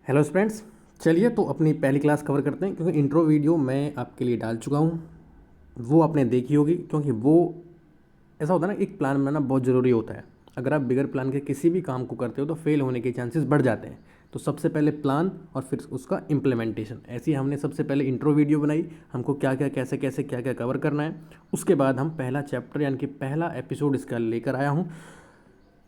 Hello friends, चलिए तो अपनी पहली क्लास कवर करते हैं क्योंकि इंट्रो वीडियो मैं आपके लिए डाल चुका हूँ। वो आपने देखी होगी क्योंकि वो ऐसा होता है ना, एक प्लान बनाना बहुत ज़रूरी होता है। अगर आप बिगर प्लान के किसी भी काम को करते हो तो फेल होने के चांसेस बढ़ जाते हैं। तो सबसे पहले प्लान और फिर उसका इम्प्लीमेंटेशन। ऐसे ही हमने सबसे पहले इंट्रो वीडियो बनाई, हमको क्या क्या कैसे कैसे क्या क्या कवर करना है। उसके बाद हम पहला चैप्टर यानी कि पहला एपिसोड इसका लेकर आया हूँ।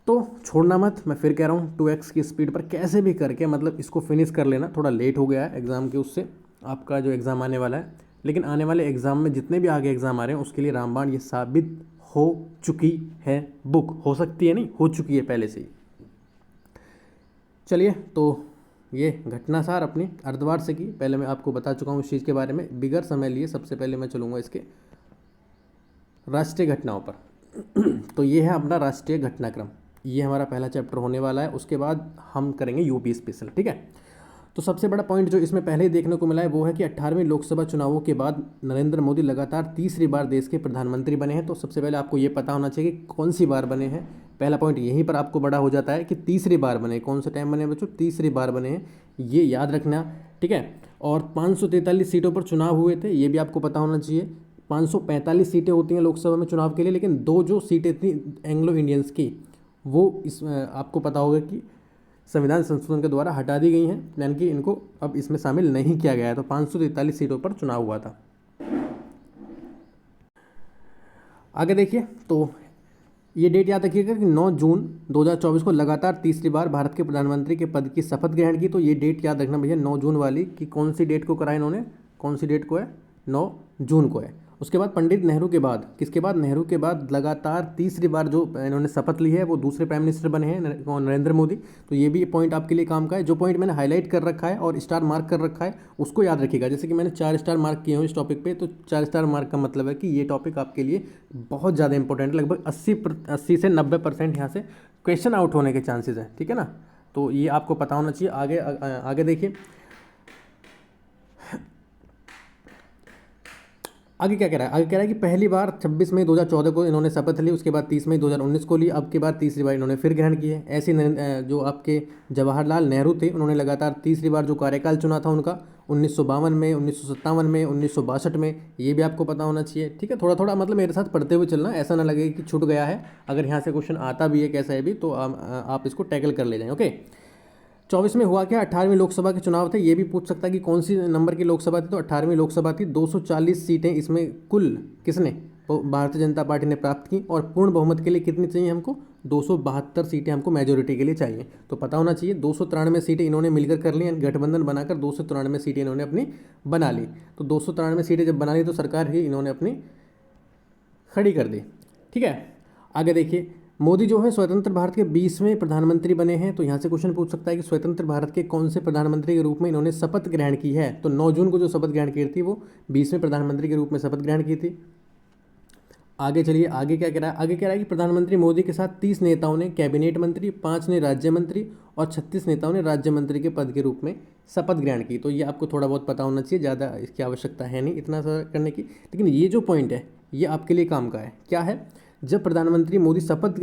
तो छोड़ना मत, मैं फिर कह रहा हूँ 2x की स्पीड पर कैसे भी करके मतलब इसको फिनिश कर लेना। थोड़ा लेट हो गया है एग्ज़ाम के उससे, आपका जो एग्ज़ाम आने वाला है, लेकिन आने वाले एग्ज़ाम में जितने भी आगे एग्ज़ाम आ रहे हैं उसके लिए रामबाण ये साबित हो चुकी है। बुक हो सकती है, नहीं हो चुकी है पहले से ही। चलिए तो ये घटना सार अपनी अर्धवार से की पहले मैं आपको बता चुका हूँ इस चीज़ के बारे में। बिगर समय लिए सबसे पहले मैं चलूँगा इसके राष्ट्रीय घटनाओं पर। तो ये है अपना राष्ट्रीय घटनाक्रम, ये हमारा पहला चैप्टर होने वाला है। उसके बाद हम करेंगे यूपी स्पेशल, ठीक है। तो सबसे बड़ा पॉइंट जो इसमें पहले ही देखने को मिला है वो है कि 18वें लोकसभा चुनावों के बाद नरेंद्र मोदी लगातार तीसरी बार देश के प्रधानमंत्री बने हैं। तो सबसे पहले आपको ये पता होना चाहिए कि कौन सी बार बने हैं। पहला पॉइंट यहीं पर आपको बड़ा हो जाता है कि तीसरी बार बने, कौन सा टाइम बने बच्चों, तीसरी बार बने हैं, ये याद रखना, ठीक है। और 543 सीटों पर चुनाव हुए थे, ये भी आपको पता होना चाहिए। 545 सीटें होती हैं लोकसभा में चुनाव के लिए, लेकिन दो जो सीटें थी एंग्लो इंडियंस की वो इस आपको पता होगा कि संविधान संशोधन के द्वारा हटा दी गई हैं, यानी कि इनको अब इसमें शामिल नहीं किया गया है। तो 543 सीटों पर चुनाव हुआ था। आगे देखिए, तो ये डेट याद रखिएगा कि 9 जून 2024 को लगातार तीसरी बार भारत के प्रधानमंत्री के पद की शपथ ग्रहण की। तो ये डेट याद रखना भैया, 9 जून वाली, कि कौन सी डेट को करा इन्होंने, कौन सी डेट को है, 9 जून को है। उसके बाद पंडित नेहरू के बाद, किसके बाद, नेहरू के बाद लगातार तीसरी बार जो इन्होंने शपथ ली है वो दूसरे प्राइम मिनिस्टर बने हैं नरेंद्र मोदी। तो ये भी पॉइंट आपके लिए काम का है। जो पॉइंट मैंने हाईलाइट कर रखा है और स्टार मार्क कर रखा है उसको याद रखिएगा। जैसे कि मैंने 4 स्टार मार्क किए हैं इस टॉपिक पे, तो 4 स्टार मार्क का मतलब है कि ये टॉपिक आपके लिए बहुत ज़्यादा इंपॉर्टेंट है। लगभग 80 से 90% यहाँ से क्वेश्चन आउट होने के चांसेस हैं, ठीक है ना। तो ये आपको पता होना चाहिए। आगे आगे देखिए, आगे क्या कह रहा है, आगे कह रहा है कि पहली बार 26 मई 2014 को इन्होंने शपथ ली, उसके बाद 30 मई 2019 को ली, अब के बाद तीसरी बार इन्होंने फिर ग्रहण की है। ऐसे जो आपके जवाहरलाल नेहरू थे उन्होंने लगातार तीसरी बार जो कार्यकाल चुना था उनका 1952 में, 1957 में, 1962 में, ये भी आपको पता होना चाहिए, ठीक है। थोड़ा थोड़ा मतलब मेरे साथ पढ़ते हुए चलना, ऐसा ना लगे कि छूट गया है। अगर यहाँ से क्वेश्चन आता भी है कैसा है भी तो आप इसको टैकल कर ले जाएं, ओके। 24 में हुआ क्या, 18वीं लोकसभा के चुनाव थे। ये भी पूछ सकता है कि कौन सी नंबर की लोकसभा थी, तो 18वीं लोकसभा थी। 240 सीटें इसमें कुल किसने, भारतीय जनता पार्टी ने प्राप्त की। और पूर्ण बहुमत के लिए कितनी चाहिए हमको, 272 सीटें हमको मेजोरिटी के लिए चाहिए। तो पता होना चाहिए 293 सीटें इन्होंने मिलकर कर ली, यानी गठबंधन बनाकर 293 सीटें इन्होंने अपनी बना ली। तो 293 सीटें जब बना ली तो सरकार ही इन्होंने अपनी खड़ी कर दी, ठीक है। आगे देखिए, मोदी जो है स्वतंत्र भारत के 20वें प्रधानमंत्री बने हैं। तो यहाँ से क्वेश्चन पूछ सकता है कि स्वतंत्र भारत के कौन से प्रधानमंत्री के रूप में इन्होंने शपथ ग्रहण की है। तो 9 जून को जो शपथ ग्रहण की थी वो 20वें प्रधानमंत्री के रूप में शपथ ग्रहण की थी। आगे चलिए, आगे क्या कह रहा है, आगे कह रहा है कि प्रधानमंत्री मोदी के साथ 30 नेताओं ने कैबिनेट मंत्री, 5 ने राज्य मंत्री और 36 नेताओं ने राज्य मंत्री के पद के रूप में शपथ ग्रहण की। तो ये आपको थोड़ा बहुत पता होना चाहिए, ज़्यादा इसकी आवश्यकता है नहीं इतना सा करने की। लेकिन ये जो पॉइंट है ये आपके लिए काम का है। क्या है, जब प्रधानमंत्री मोदी शपथ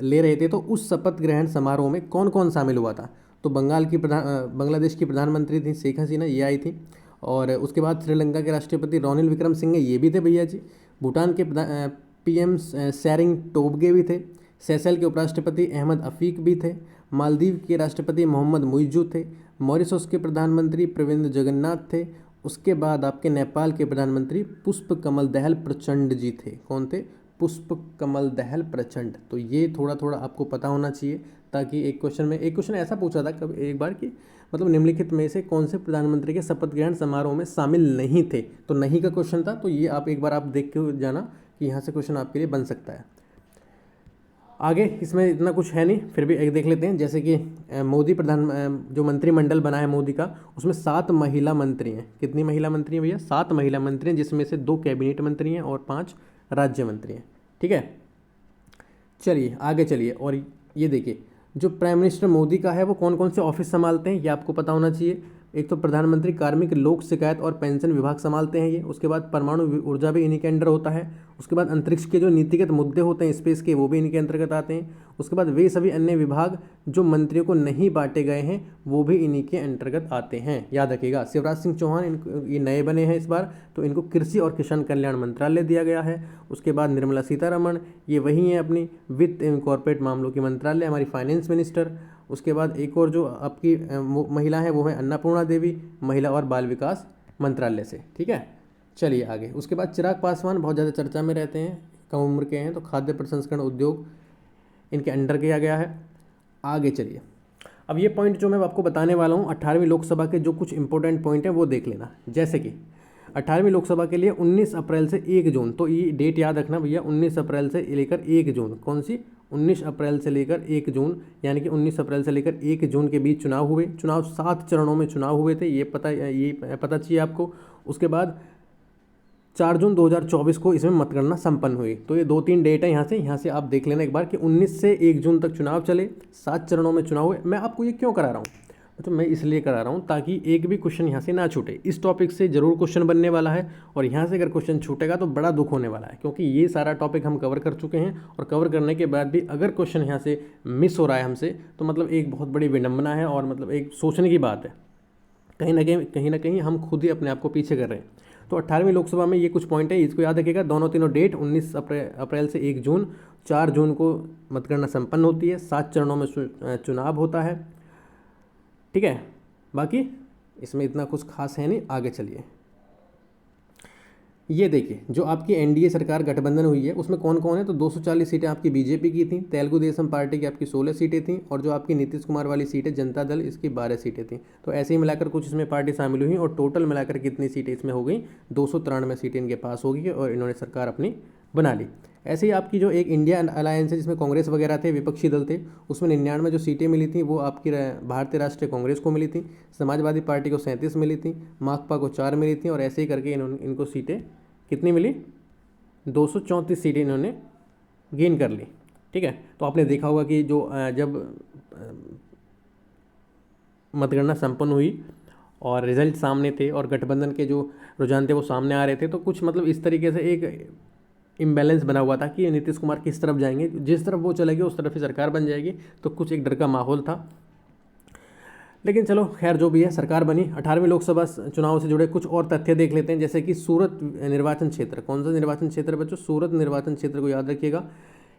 ले रहे थे तो उस शपथ ग्रहण समारोह में कौन कौन शामिल हुआ था। तो बांग्लादेश की प्रधानमंत्री थी शेख हसीना, ये आई थी। और उसके बाद श्रीलंका के राष्ट्रपति रानिल विक्रमसिंघे, ये भी थे भैया जी। भूटान के पीएम सैरिंग टोब्गे भी थे। सेशल के उपराष्ट्रपति अहमद अफीक भी थे। मालदीव के राष्ट्रपति मोहम्मद मुइज़्ज़ू थे। मॉरिशस के प्रधानमंत्री प्रविंद जगन्नाथ थे। उसके बाद आपके नेपाल के प्रधानमंत्री पुष्प कमल दहल प्रचंड जी थे। कौन थे, पुष्प कमल दहल प्रचंड। तो ये थोड़ा थोड़ा आपको पता होना चाहिए, ताकि एक क्वेश्चन ऐसा पूछा था कभी एक बार कि मतलब निम्नलिखित में से कौन से प्रधानमंत्री के शपथ ग्रहण समारोह में शामिल नहीं थे। तो नहीं का क्वेश्चन था। तो ये आप एक बार आप देख के जाना कि यहाँ से क्वेश्चन आपके लिए बन सकता है। आगे इसमें इतना कुछ है नहीं, फिर भी एक देख लेते हैं। जैसे कि जो मंत्रिमंडल बना है मोदी का, उसमें 7 महिला मंत्री हैं। कितनी महिला मंत्री हैं भैया, 7 महिला मंत्री हैं, जिसमें से 2 कैबिनेट मंत्री हैं और 5 राज्य मंत्री हैं, ठीक है। चलिए आगे चलिए, और ये देखिए जो प्राइम मिनिस्टर मोदी का है वो कौन कौन से ऑफिस संभालते हैं, ये आपको पता होना चाहिए। एक तो प्रधानमंत्री कार्मिक लोक शिकायत और पेंशन विभाग संभालते हैं ये। उसके बाद परमाणु ऊर्जा भी इन्हीं के अंडर होता है। उसके बाद अंतरिक्ष के जो नीतिगत मुद्दे होते हैं स्पेस के, वो भी इनके अंतर्गत आते हैं। उसके बाद वे सभी अन्य विभाग जो मंत्रियों को नहीं बांटे गए हैं वो भी इन्हीं के अंतर्गत आते हैं। याद रखिएगा, शिवराज सिंह चौहान ये नए बने हैं इस बार, तो इनको कृषि और किसान कल्याण मंत्रालय दिया गया है। उसके बाद निर्मला सीतारमण, ये वही हैं अपनी वित्त एवं कॉर्पोरेट मामलों की मंत्रालय, हमारी फाइनेंस मिनिस्टर। उसके बाद एक और जो आपकी महिला है वो है अन्नपूर्णा देवी, महिला और बाल विकास मंत्रालय से। ठीक है, चलिए आगे। उसके बाद चिराग पासवान बहुत ज़्यादा चर्चा में रहते हैं, कम उम्र के हैं, तो खाद्य प्रसंस्करण उद्योग इनके अंडर किया गया है। आगे चलिए, अब ये पॉइंट जो मैं आपको बताने वाला हूँ 18वीं लोकसभा के जो कुछ इंपॉर्टेंट पॉइंट हैं वो देख लेना। जैसे कि 18वीं लोकसभा के लिए 19 अप्रैल से 1 जून, तो ये डेट याद रखना भैया, 19 अप्रैल से लेकर 1 जून। कौन सी? 19 अप्रैल से लेकर 1 जून, यानी कि 19 अप्रैल से लेकर 1 जून के बीच चुनाव हुए। चुनाव 7 चरणों में चुनाव हुए थे, ये पता चाहिए आपको। उसके बाद 4 जून 2024 को इसमें मतगणना संपन्न हुई। तो ये 2-3 डेट है, यहाँ से आप देख लेना एक बार कि 19 से 1 जून तक चुनाव चले, 7 चरणों में चुनाव हुए। मैं आपको ये क्यों करा रहा हूँ? तो मैं इसलिए करा रहा हूँ ताकि एक भी क्वेश्चन यहाँ से ना छूटे। इस टॉपिक से जरूर क्वेश्चन बनने वाला है, और यहाँ से अगर क्वेश्चन छूटेगा तो बड़ा दुख होने वाला है, क्योंकि ये सारा टॉपिक हम कवर कर चुके हैं, और कवर करने के बाद भी अगर क्वेश्चन यहाँ से मिस हो रहा है हमसे, तो मतलब एक बहुत बड़ी विडंबना है, और मतलब एक सोचने की बात है। कहीं ना कहीं हम खुद ही अपने आप को पीछे कर रहे हैं। तो 18वीं लोकसभा में ये कुछ पॉइंट है, इसको याद रखिएगा। दोनों तीनों डेट 19 अप्रैल से 1 जून, 4 जून को मतगणना संपन्न होती है, 7 चरणों में चुनाव होता है। ठीक है, बाकी इसमें इतना कुछ खास है नहीं। आगे चलिए, ये देखिए जो आपकी एनडीए सरकार गठबंधन हुई है उसमें कौन कौन है, तो 240 सीटें आपकी बीजेपी की थी, तेलुगु देशम पार्टी की आपकी 16 सीटें थी, और जो आपकी नीतीश कुमार वाली सीट है जनता दल, इसकी 12 सीटें थी। तो ऐसे ही मिलाकर कुछ इसमें पार्टी शामिल हुई, और टोटल मिलाकर कितनी सीटें इसमें हो गई? 293 सीटें इनके पास होगी, और इन्होंने सरकार अपनी बना ली। ऐसे ही आपकी जो एक इंडिया अलायंस है जिसमें कांग्रेस वगैरह थे, विपक्षी दल थे, उसमें 99 जो सीटें मिली थी वो आपकी भारतीय राष्ट्रीय कांग्रेस को मिली थी, समाजवादी पार्टी को 37 मिली थी, माकपा को 4 मिली थी, और ऐसे ही करके इनको सीटें कितनी मिली? 234 सीटें इन्होंने गेन कर ली। ठीक है, तो आपने देखा होगा कि जो जब मतगणना संपन्न हुई और रिजल्ट सामने थे और गठबंधन के जो रुझान थे वो सामने आ रहे थे, तो कुछ मतलब इस तरीके से एक इम्बैलेंस बना हुआ था कि नीतीश कुमार किस तरफ जाएंगे, जिस तरफ वो चलेंगे उस तरफ ही सरकार बन जाएगी। तो कुछ एक डर का माहौल था, लेकिन चलो खैर जो भी है, सरकार बनी। 18वीं लोकसभा चुनाव से जुड़े कुछ और तथ्य देख लेते हैं, जैसे कि सूरत निर्वाचन क्षेत्र। कौन सा निर्वाचन क्षेत्र बच्चों? सूरत निर्वाचन क्षेत्र को याद रखिएगा।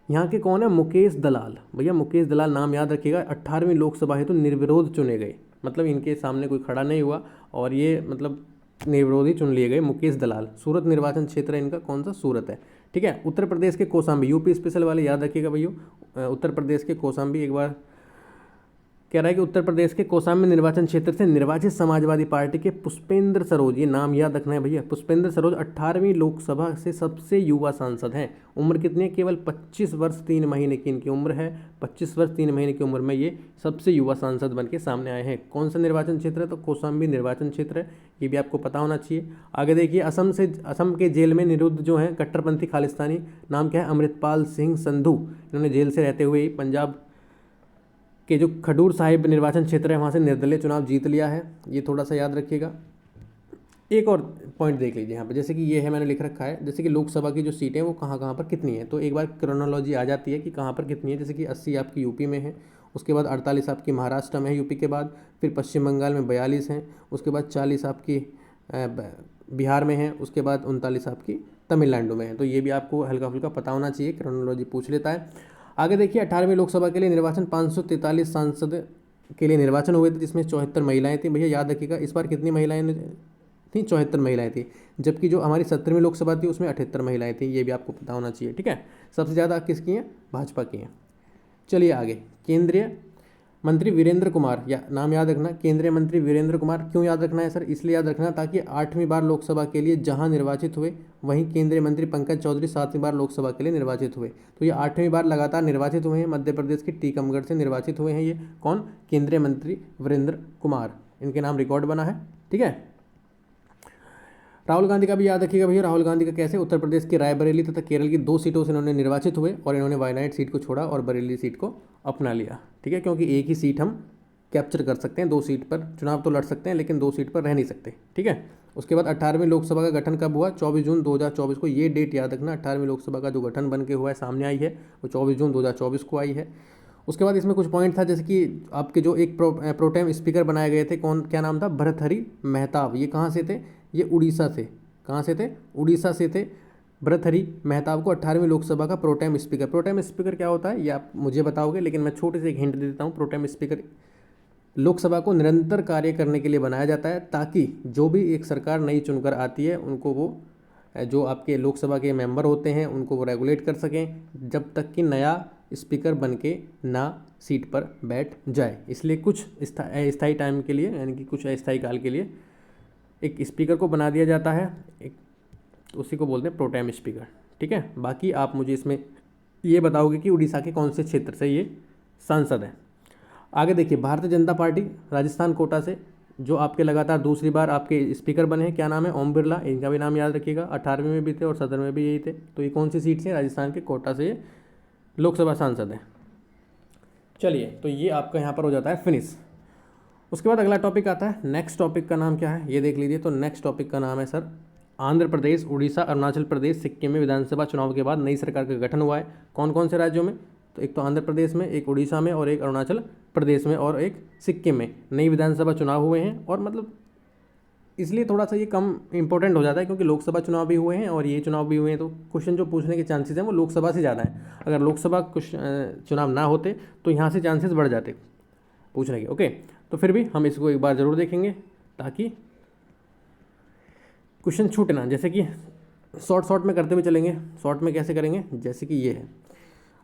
यहाँ के कौन है? मुकेश दलाल। भैया मुकेश दलाल नाम याद रखिएगा। 18वीं लोकसभा हेतु निर्विरोध चुने गए, मतलब इनके सामने कोई खड़ा नहीं हुआ, और ये मतलब निर्विरोध ही चुन लिए गए। मुकेश दलाल, सूरत निर्वाचन क्षेत्र इनका कौन सा? सूरत है। ठीक है, उत्तर प्रदेश के कौशाम्बी, यूपी स्पेशल वाले याद रखिएगा भैया। उत्तर प्रदेश के कौशाम्बी, एक बार कह रहा है कि उत्तर प्रदेश के कौशाम्बी निर्वाचन क्षेत्र से निर्वाचित समाजवादी पार्टी के पुष्पेंद्र सरोज, ये नाम याद रखना है भैया, पुष्पेंद्र सरोज 18वीं लोकसभा से सबसे युवा सांसद हैं। उम्र कितनी है? केवल 25 वर्ष 3 महीने की इनकी उम्र है। 25 वर्ष 3 महीने की उम्र में ये सबसे युवा सांसद बन के सामने आए हैं। कौन सा निर्वाचन क्षेत्र है? तो कौशाम्बी निर्वाचन क्षेत्र है, ये भी आपको पता होना चाहिए। आगे देखिए, असम के जेल में निरुद्ध जो हैं कट्टरपंथी खालिस्तानी, नाम क्या है? अमृतपाल सिंह संधू। इन्होंने जेल से रहते हुए पंजाब कि जो खडूर साहिब निर्वाचन क्षेत्र है वहाँ से निर्दलीय चुनाव जीत लिया है, ये थोड़ा सा याद रखिएगा। एक और पॉइंट देख लीजिए यहाँ पे, जैसे कि ये है मैंने लिख रखा है, जैसे कि लोकसभा की जो सीटें वो कहाँ कहाँ पर कितनी है, तो एक बार क्रोनोलॉजी आ जाती है कि कहाँ पर कितनी है। जैसे कि 80 आपकी यूपी में है, उसके बाद 48 आपकी महाराष्ट्र में है यूपी के बाद, फिर पश्चिम बंगाल में 42 हैं, उसके बाद 40 आपकी बिहार में है, उसके बाद 39 आपकी तमिलनाडु में है। तो ये भी आपको हल्का फुल्का पता होना चाहिए, क्रोनोलॉजी पूछ लेता है। आगे देखिए, 18वीं लोकसभा के लिए निर्वाचन 543 सांसद के लिए निर्वाचन हुए थे, जिसमें 74 महिलाएं थी। भैया याद रखिएगा, इस बार कितनी महिलाएं थी? 74 महिलाएं थी, जबकि जो हमारी 17वीं लोकसभा थी उसमें 78 महिलाएं थी, ये भी आपको पता होना चाहिए। ठीक है, सबसे ज़्यादा किसकी हैं? भाजपा की हैं। चलिए आगे, केंद्रीय मंत्री वीरेंद्र कुमार, या नाम याद रखना, केंद्रीय मंत्री वीरेंद्र कुमार। क्यों याद रखना है सर? इसलिए याद रखना ताकि 8वीं बार लोकसभा के लिए जहां निर्वाचित हुए वहीं केंद्रीय मंत्री पंकज चौधरी 7वीं बार लोकसभा के लिए निर्वाचित हुए। तो ये 8वीं बार लगातार निर्वाचित हुए हैं, मध्य प्रदेश के टीकमगढ़ से निर्वाचित हुए हैं। ये कौन? केंद्रीय मंत्री वीरेंद्र कुमार, इनके नाम रिकॉर्ड बना है। ठीक है, राहुल गांधी का भी याद रखिएगा भैया। राहुल गांधी का कैसे? उत्तर प्रदेश की रायबरेली तथा केरल की 2 सीटों से इन्होंने निर्वाचित हुए, और इन्होंने वायनाड सीट को छोड़ा और बरेली सीट को अपना लिया। ठीक है, क्योंकि एक ही सीट हम कैप्चर कर सकते हैं, 2 सीट पर चुनाव तो लड़ सकते हैं लेकिन 2 सीट पर रह नहीं सकते, ठीक है। उसके बाद 18वीं लोकसभा का गठन कब हुआ? 24 जून 2024 को। ये डेट याद रखना, 18वीं लोकसभा का जो गठन बन के हुआ है, सामने आई है, वो 24 जून 2024 को आई है। उसके बाद इसमें कुछ पॉइंट था, जैसे कि आपके जो एक प्रोटेम स्पीकर बनाए गए थे, कौन, क्या नाम था? भर्तृहरि मेहताब। ये कहाँ से थे? ये उड़ीसा से। कहाँ से थे? उड़ीसा से थे। भर्तृहरि मेहताब को 18वीं लोकसभा का प्रोटेम स्पीकर। प्रोटेम स्पीकर क्या होता है ये आप मुझे बताओगे, लेकिन मैं छोटे से एक हिंट दे देता हूँ। प्रोटेम स्पीकर लोकसभा को निरंतर कार्य करने के लिए बनाया जाता है, ताकि जो भी एक सरकार नई चुनकर आती है उनको वो जो आपके लोकसभा के मेंबर होते हैं उनको वो रेगुलेट कर सकें, जब तक कि नया स्पीकर बन के ना सीट पर बैठ जाए। इसलिए कुछ स्थायी टाइम के लिए, यानी कि कुछ अस्थायी काल के लिए एक स्पीकर को बना दिया जाता है, एक उसी को बोलते हैं प्रोटेम स्पीकर, ठीक है। बाकी आप मुझे इसमें ये बताओगे कि उड़ीसा के कौन से क्षेत्र से ये सांसद हैं। आगे देखिए, भारतीय जनता पार्टी राजस्थान कोटा से जो आपके लगातार दूसरी बार आपके स्पीकर बने हैं, क्या नाम है? ओम बिरला। इनका भी नाम याद रखिएगा, 18वीं में भी थे और 17वीं में भी यही थे। तो ये कौन सी सीट से? राजस्थान के कोटा से ये लोकसभा सांसद हैं। चलिए, तो ये आपका यहाँ पर हो जाता है फिनिश। उसके बाद अगला टॉपिक आता है। नेक्स्ट टॉपिक का नाम क्या है ये देख लीजिए। तो नेक्स्ट टॉपिक का नाम है सर, आंध्र प्रदेश, उड़ीसा, अरुणाचल प्रदेश, सिक्किम में विधानसभा चुनाव के बाद नई सरकार का गठन हुआ है। कौन कौन से राज्यों में? तो एक तो आंध्र प्रदेश में, एक उड़ीसा में, और एक अरुणाचल प्रदेश में, और एक सिक्किम में नई विधानसभा चुनाव हुए हैं। और मतलब इसलिए थोड़ा सा ये कम इंपॉर्टेंट हो जाता है, क्योंकि लोकसभा चुनाव भी हुए हैं और ये चुनाव भी हुए हैं, तो क्वेश्चन जो पूछने के चांसेस हैं वो लोकसभा से ज़्यादा हैं। अगर लोकसभा चुनाव ना होते तो यहाँ से चांसेस बढ़ जाते पूछने के। ओके, तो फिर भी हम इसको एक बार ज़रूर देखेंगे ताकि क्वेश्चन छूटे ना। जैसे कि शॉर्ट में करते हुए चलेंगे। शॉर्ट में कैसे करेंगे? जैसे कि ये है,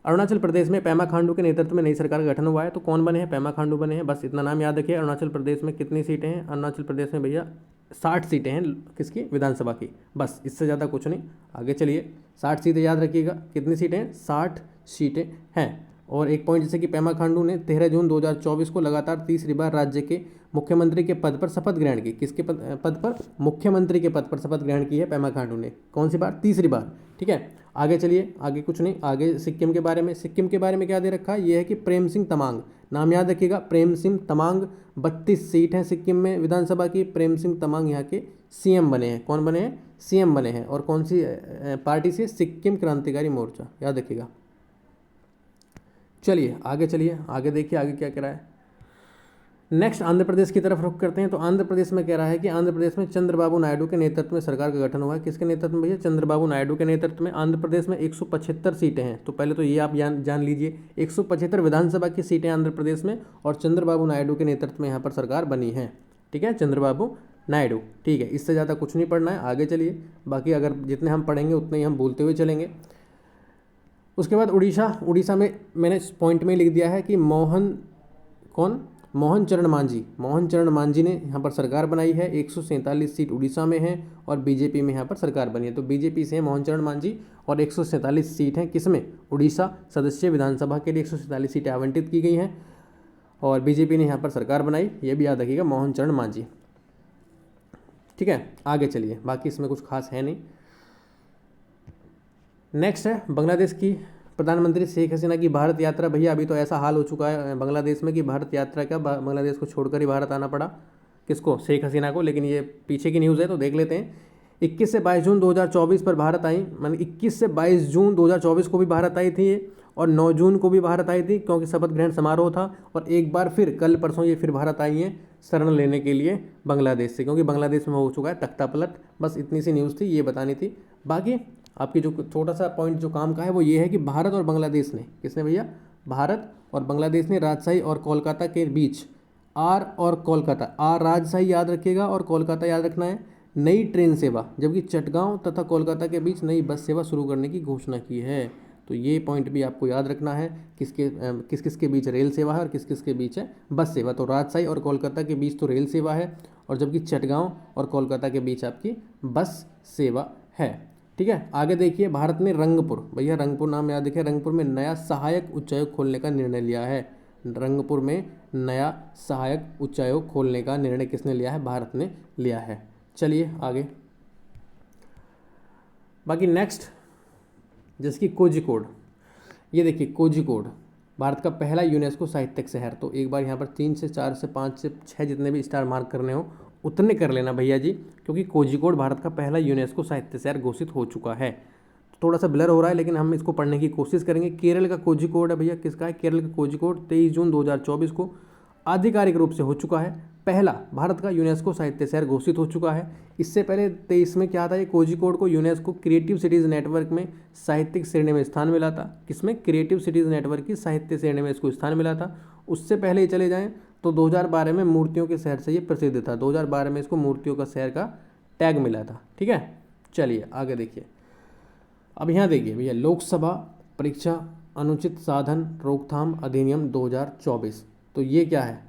अरुणाचल प्रदेश में पेमा खांडू के नेतृत्व में नई सरकार का गठन हुआ है। तो कौन बने हैं? पेमा खांडू बने हैं। बस इतना नाम याद रखिए। अरुणाचल प्रदेश में कितनी सीटें हैं? अरुणाचल प्रदेश में भैया 60 सीटें हैं। किसकी? विधानसभा की। बस, इससे ज़्यादा कुछ नहीं। आगे चलिए, 60 सीटें याद रखिएगा। कितनी सीटें हैं? 60 सीटें हैं। और एक पॉइंट, जैसे कि पेमा खांडू ने 13 जून 2024 को लगातार तीसरी बार राज्य के मुख्यमंत्री के पद पर शपथ ग्रहण की। किसके पद पर? मुख्यमंत्री के पद पर शपथ ग्रहण की है पेमा खांडू ने। कौन सी बार? तीसरी बार, ठीक है। आगे चलिए, आगे कुछ नहीं। आगे सिक्किम के बारे में। सिक्किम के बारे में क्या दे रखा है? ये है कि प्रेम सिंह तमांग, नाम याद रखिएगा, प्रेम सिंह तमांग। 32 सीट हैं सिक्किम में विधानसभा की। प्रेम सिंह तमांग यहाँ के सीएम बने हैं। कौन बने हैं? सीएम बने हैं। और कौन सी पार्टी से? सिक्किम क्रांतिकारी मोर्चा, याद रखिएगा। चलिए आगे चलिए, आगे देखिए आगे क्या कह रहा है। नेक्स्ट आंध्र प्रदेश की तरफ रुख करते हैं। तो आंध्र प्रदेश में कह रहा है कि आंध्र प्रदेश में चंद्रबाबू नायडू के नेतृत्व में सरकार का गठन हुआ है। किसके नेतृत्व में भैया? चंद्रबाबू नायडू के नेतृत्व में। आंध्र प्रदेश में 175 सीटें हैं। तो पहले तो ये आप जान लीजिए, 175 विधानसभा की सीटें आंध्र प्रदेश में, और चंद्रबाबू नायडू के नेतृत्व में यहाँ पर सरकार बनी है, ठीक है। चंद्रबाबू नायडू, ठीक है। इससे ज़्यादा कुछ नहीं पढ़ना है। आगे चलिए, बाकी अगर जितने हम पढ़ेंगे उतने ही हम भूलते हुए चलेंगे। उसके बाद उड़ीसा में मैंने पॉइंट में लिख दिया है कि मोहन चरण मांझी ने यहाँ पर सरकार बनाई है। 147 सीट उड़ीसा में है और बीजेपी में यहाँ पर सरकार बनी है। तो बीजेपी से है मोहन चरण मांझी, और 147 सीट हैं किसमें? उड़ीसा सदस्य विधानसभा के लिए 147 सीटें आवंटित की गई हैं और बीजेपी ने यहाँ पर सरकार बनाई। ये भी याद रखिएगा, मोहन चरण मांझी, ठीक है। आगे चलिए, बाकी इसमें कुछ खास है नहीं। नेक्स्ट है बांग्लादेश की प्रधानमंत्री शेख हसीना की भारत यात्रा। भैया अभी तो ऐसा हाल हो चुका है बांग्लादेश में कि भारत यात्रा का बांग्लादेश को छोड़कर ही भारत आना पड़ा। किसको? शेख हसीना को। लेकिन ये पीछे की न्यूज़ है तो देख लेते हैं। 21 से 22 जून 2024 पर भारत आई, मतलब 21 से 22 जून 2024 को भी भारत आई थी ये, और 9 जून को भी भारत आई थी, क्योंकि शपथ ग्रहण समारोह था। और एक बार फिर कल परसों ये फिर भारत आई हैं शरण लेने के लिए बांग्लादेश से, क्योंकि बांग्लादेश में हो चुका है तख्ता पलट। बस इतनी सी न्यूज़ थी, ये बतानी थी। बाकी आपकी जो छोटा सा पॉइंट जो काम का है वो ये है कि भारत और बांग्लादेश ने, किसने भैया? भारत और बांग्लादेश ने राजशाही और कोलकाता के बीच, आर और कोलकाता, आर राजशाही याद रखिएगा और कोलकाता याद रखना है, नई ट्रेन सेवा, जबकि चटगांव तथा कोलकाता के बीच नई बस सेवा शुरू करने की घोषणा की है। तो ये पॉइंट भी आपको याद रखना है, किस किस के बीच रेल सेवा है और किस किस के बीच है बस सेवा। तो राजशाही और कोलकाता के बीच तो रेल सेवा है, और जबकि चटगांव और कोलकाता के बीच आपकी बस सेवा है, ठीक है। आगे देखिए, भारत ने रंगपुर, भैया रंगपुर नाम याद रखिए, रंगपुर में नया सहायक उच्चायोग खोलने का निर्णय लिया है। रंगपुर में नया सहायक उच्चायोग खोलने का निर्णय किसने लिया है? भारत ने लिया है। चलिए आगे, बाकी नेक्स्ट जैसे कि कोझिकोड, ये देखिए कोझिकोड, भारत का पहला यूनेस्को साहित्यिक शहर। तो एक बार यहाँ पर 3 से 4 से 5 से 6 जितने भी स्टार मार्क करने हो उतने कर लेना भैया जी, क्योंकि कोझिकोड भारत का पहला यूनेस्को साहित्य शहर घोषित हो चुका है। थोड़ा सा ब्लर हो रहा है लेकिन हम इसको पढ़ने की कोशिश करेंगे। केरल का कोझिकोड है भैया, किसका है? केरल का कोझिकोड 23 जून 2024 को आधिकारिक रूप से हो चुका है, पहला भारत का यूनेस्को साहित्य शहर घोषित हो चुका है। इससे पहले 23 में क्या था, ये कोझिकोड को यूनेस्को क्रिएटिव सिटीज़ नेटवर्क में साहित्यिक श्रेणी में स्थान मिला था। किसमें? क्रिएटिव सिटीज़ नेटवर्क की साहित्य श्रेणी में इसको स्थान मिला था। उससे पहले ही चले जाएँ तो 2012 में मूर्तियों के शहर से ये प्रसिद्ध था। 2012 में इसको मूर्तियों का शहर का टैग मिला था। ठीक है, चलिए आगे देखिए। अब यहाँ देखिए भैया, लोकसभा परीक्षा अनुचित साधन रोकथाम अधिनियम 2024। तो ये क्या है?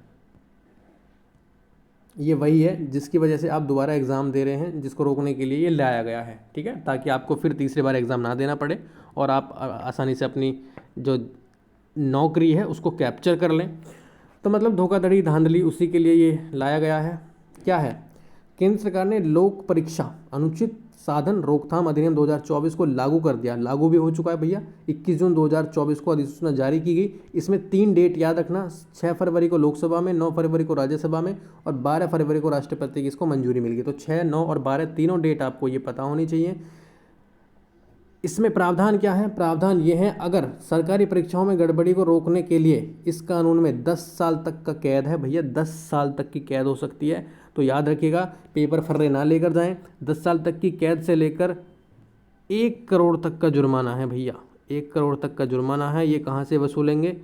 ये वही है जिसकी वजह से आप दोबारा एग्ज़ाम दे रहे हैं, जिसको रोकने के लिए ये लाया गया है। ठीक है, ताकि आपको फिर तीसरी बार एग्ज़ाम ना देना पड़े और आप आसानी से अपनी जो नौकरी है उसको कैप्चर कर लें। तो मतलब धोखाधड़ी धांधली उसी के लिए ये लाया गया है। क्या है? केंद्र सरकार ने लोक परीक्षा अनुचित साधन रोकथाम अधिनियम 2024 को लागू कर दिया। लागू भी हो चुका है भैया। 21 जून 2024 को अधिसूचना जारी की गई। इसमें 3 डेट याद रखना, 6 फरवरी को लोकसभा में, 9 फरवरी को राज्यसभा में और 12 फरवरी को राष्ट्रपति की इसको मंजूरी मिल गई। तो 6, 9 और 12 तीनों डेट आपको ये पता होनी चाहिए। इसमें प्रावधान क्या है? प्रावधान ये है, अगर सरकारी परीक्षाओं में गड़बड़ी को रोकने के लिए इस कानून में 10 साल तक का कैद है भैया, 10 साल तक की कैद हो सकती है। तो याद रखिएगा, पेपर फर्रे ना लेकर जाएं। 10 साल तक की कैद से लेकर 1 करोड़ तक का जुर्माना है भैया, 1 करोड़ तक का जुर्माना है। ये कहाँ से वसूलेंगे?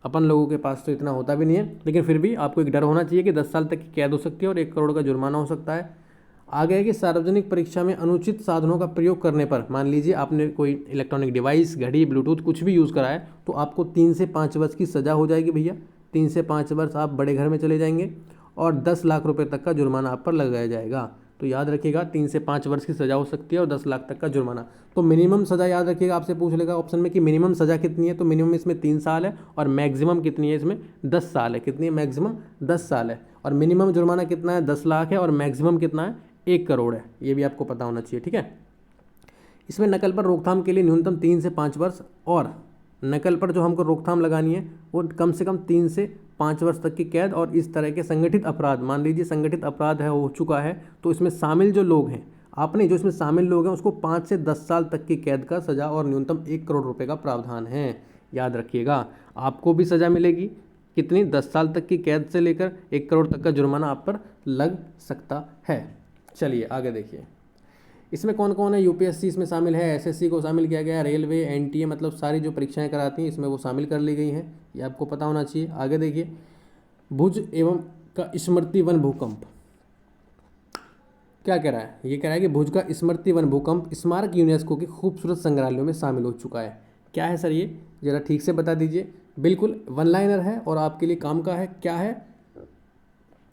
अपन लोगों के पास तो इतना होता भी नहीं है, लेकिन फिर भी आपको एक डर होना चाहिए कि 10 साल तक की कैद हो सकती है और 1 करोड़ का जुर्माना हो सकता है। आगे है कि सार्वजनिक परीक्षा में अनुचित साधनों का प्रयोग करने पर, मान लीजिए आपने कोई इलेक्ट्रॉनिक डिवाइस, घड़ी, ब्लूटूथ कुछ भी यूज़ करा है, तो आपको 3 से 5 वर्ष की सज़ा हो जाएगी भैया। 3 से 5 वर्ष आप बड़े घर में चले जाएंगे और 10 लाख रुपए तक का जुर्माना आप पर लगाया जाएगा। तो याद रखिएगा, 3 से 5 वर्ष की सज़ा हो सकती है और 10 लाख तक का जुर्माना। तो मिनिमम सज़ा याद रखिएगा, आपसे पूछ लेगा ऑप्शन में कि मिनिमम सज़ा कितनी है। तो मिनिमम इसमें 3 साल है और मैक्सिमम कितनी है? इसमें 10 साल है। कितनी है? मैक्सिमम 10 साल है। और मिनिमम जुर्माना कितना है? 10 लाख है और मैक्सिमम कितना है? 1 करोड़ है। ये भी आपको पता होना चाहिए। ठीक है, इसमें नकल पर रोकथाम के लिए न्यूनतम 3 से 5 वर्ष और नकल पर जो हमको रोकथाम लगानी है वो कम से कम 3 से 5 वर्ष तक की कैद। और इस तरह के संगठित अपराध, मान लीजिए संगठित अपराध है, हो चुका है, तो इसमें शामिल जो लोग हैं, आपने जो इसमें शामिल लोग हैं उसको 5 से 10 साल तक की कैद का सज़ा और न्यूनतम 1 करोड़ रुपए का प्रावधान है। याद रखिएगा, आपको भी सज़ा मिलेगी। कितनी? 10 साल तक की कैद से लेकर 1 करोड़ तक का जुर्माना आप पर लग सकता है। चलिए आगे देखिए, इसमें कौन कौन है? यूपीएससी इसमें शामिल है, एसएससी को शामिल किया गया है, रेलवे, एनटीए, मतलब सारी जो परीक्षाएं कराती हैं इसमें वो शामिल कर ली गई हैं। ये आपको पता होना चाहिए। आगे देखिए, भुज एवं का स्मृति वन भूकंप क्या कह रहा है? ये कह रहा है कि भुज का स्मृति वन भूकंप स्मारक यूनेस्को के खूबसूरत संग्रहालयों में शामिल हो चुका है। क्या है सर ये? जरा ठीक से बता दीजिए। बिल्कुल वन लाइनर है और आपके लिए काम का है। क्या है?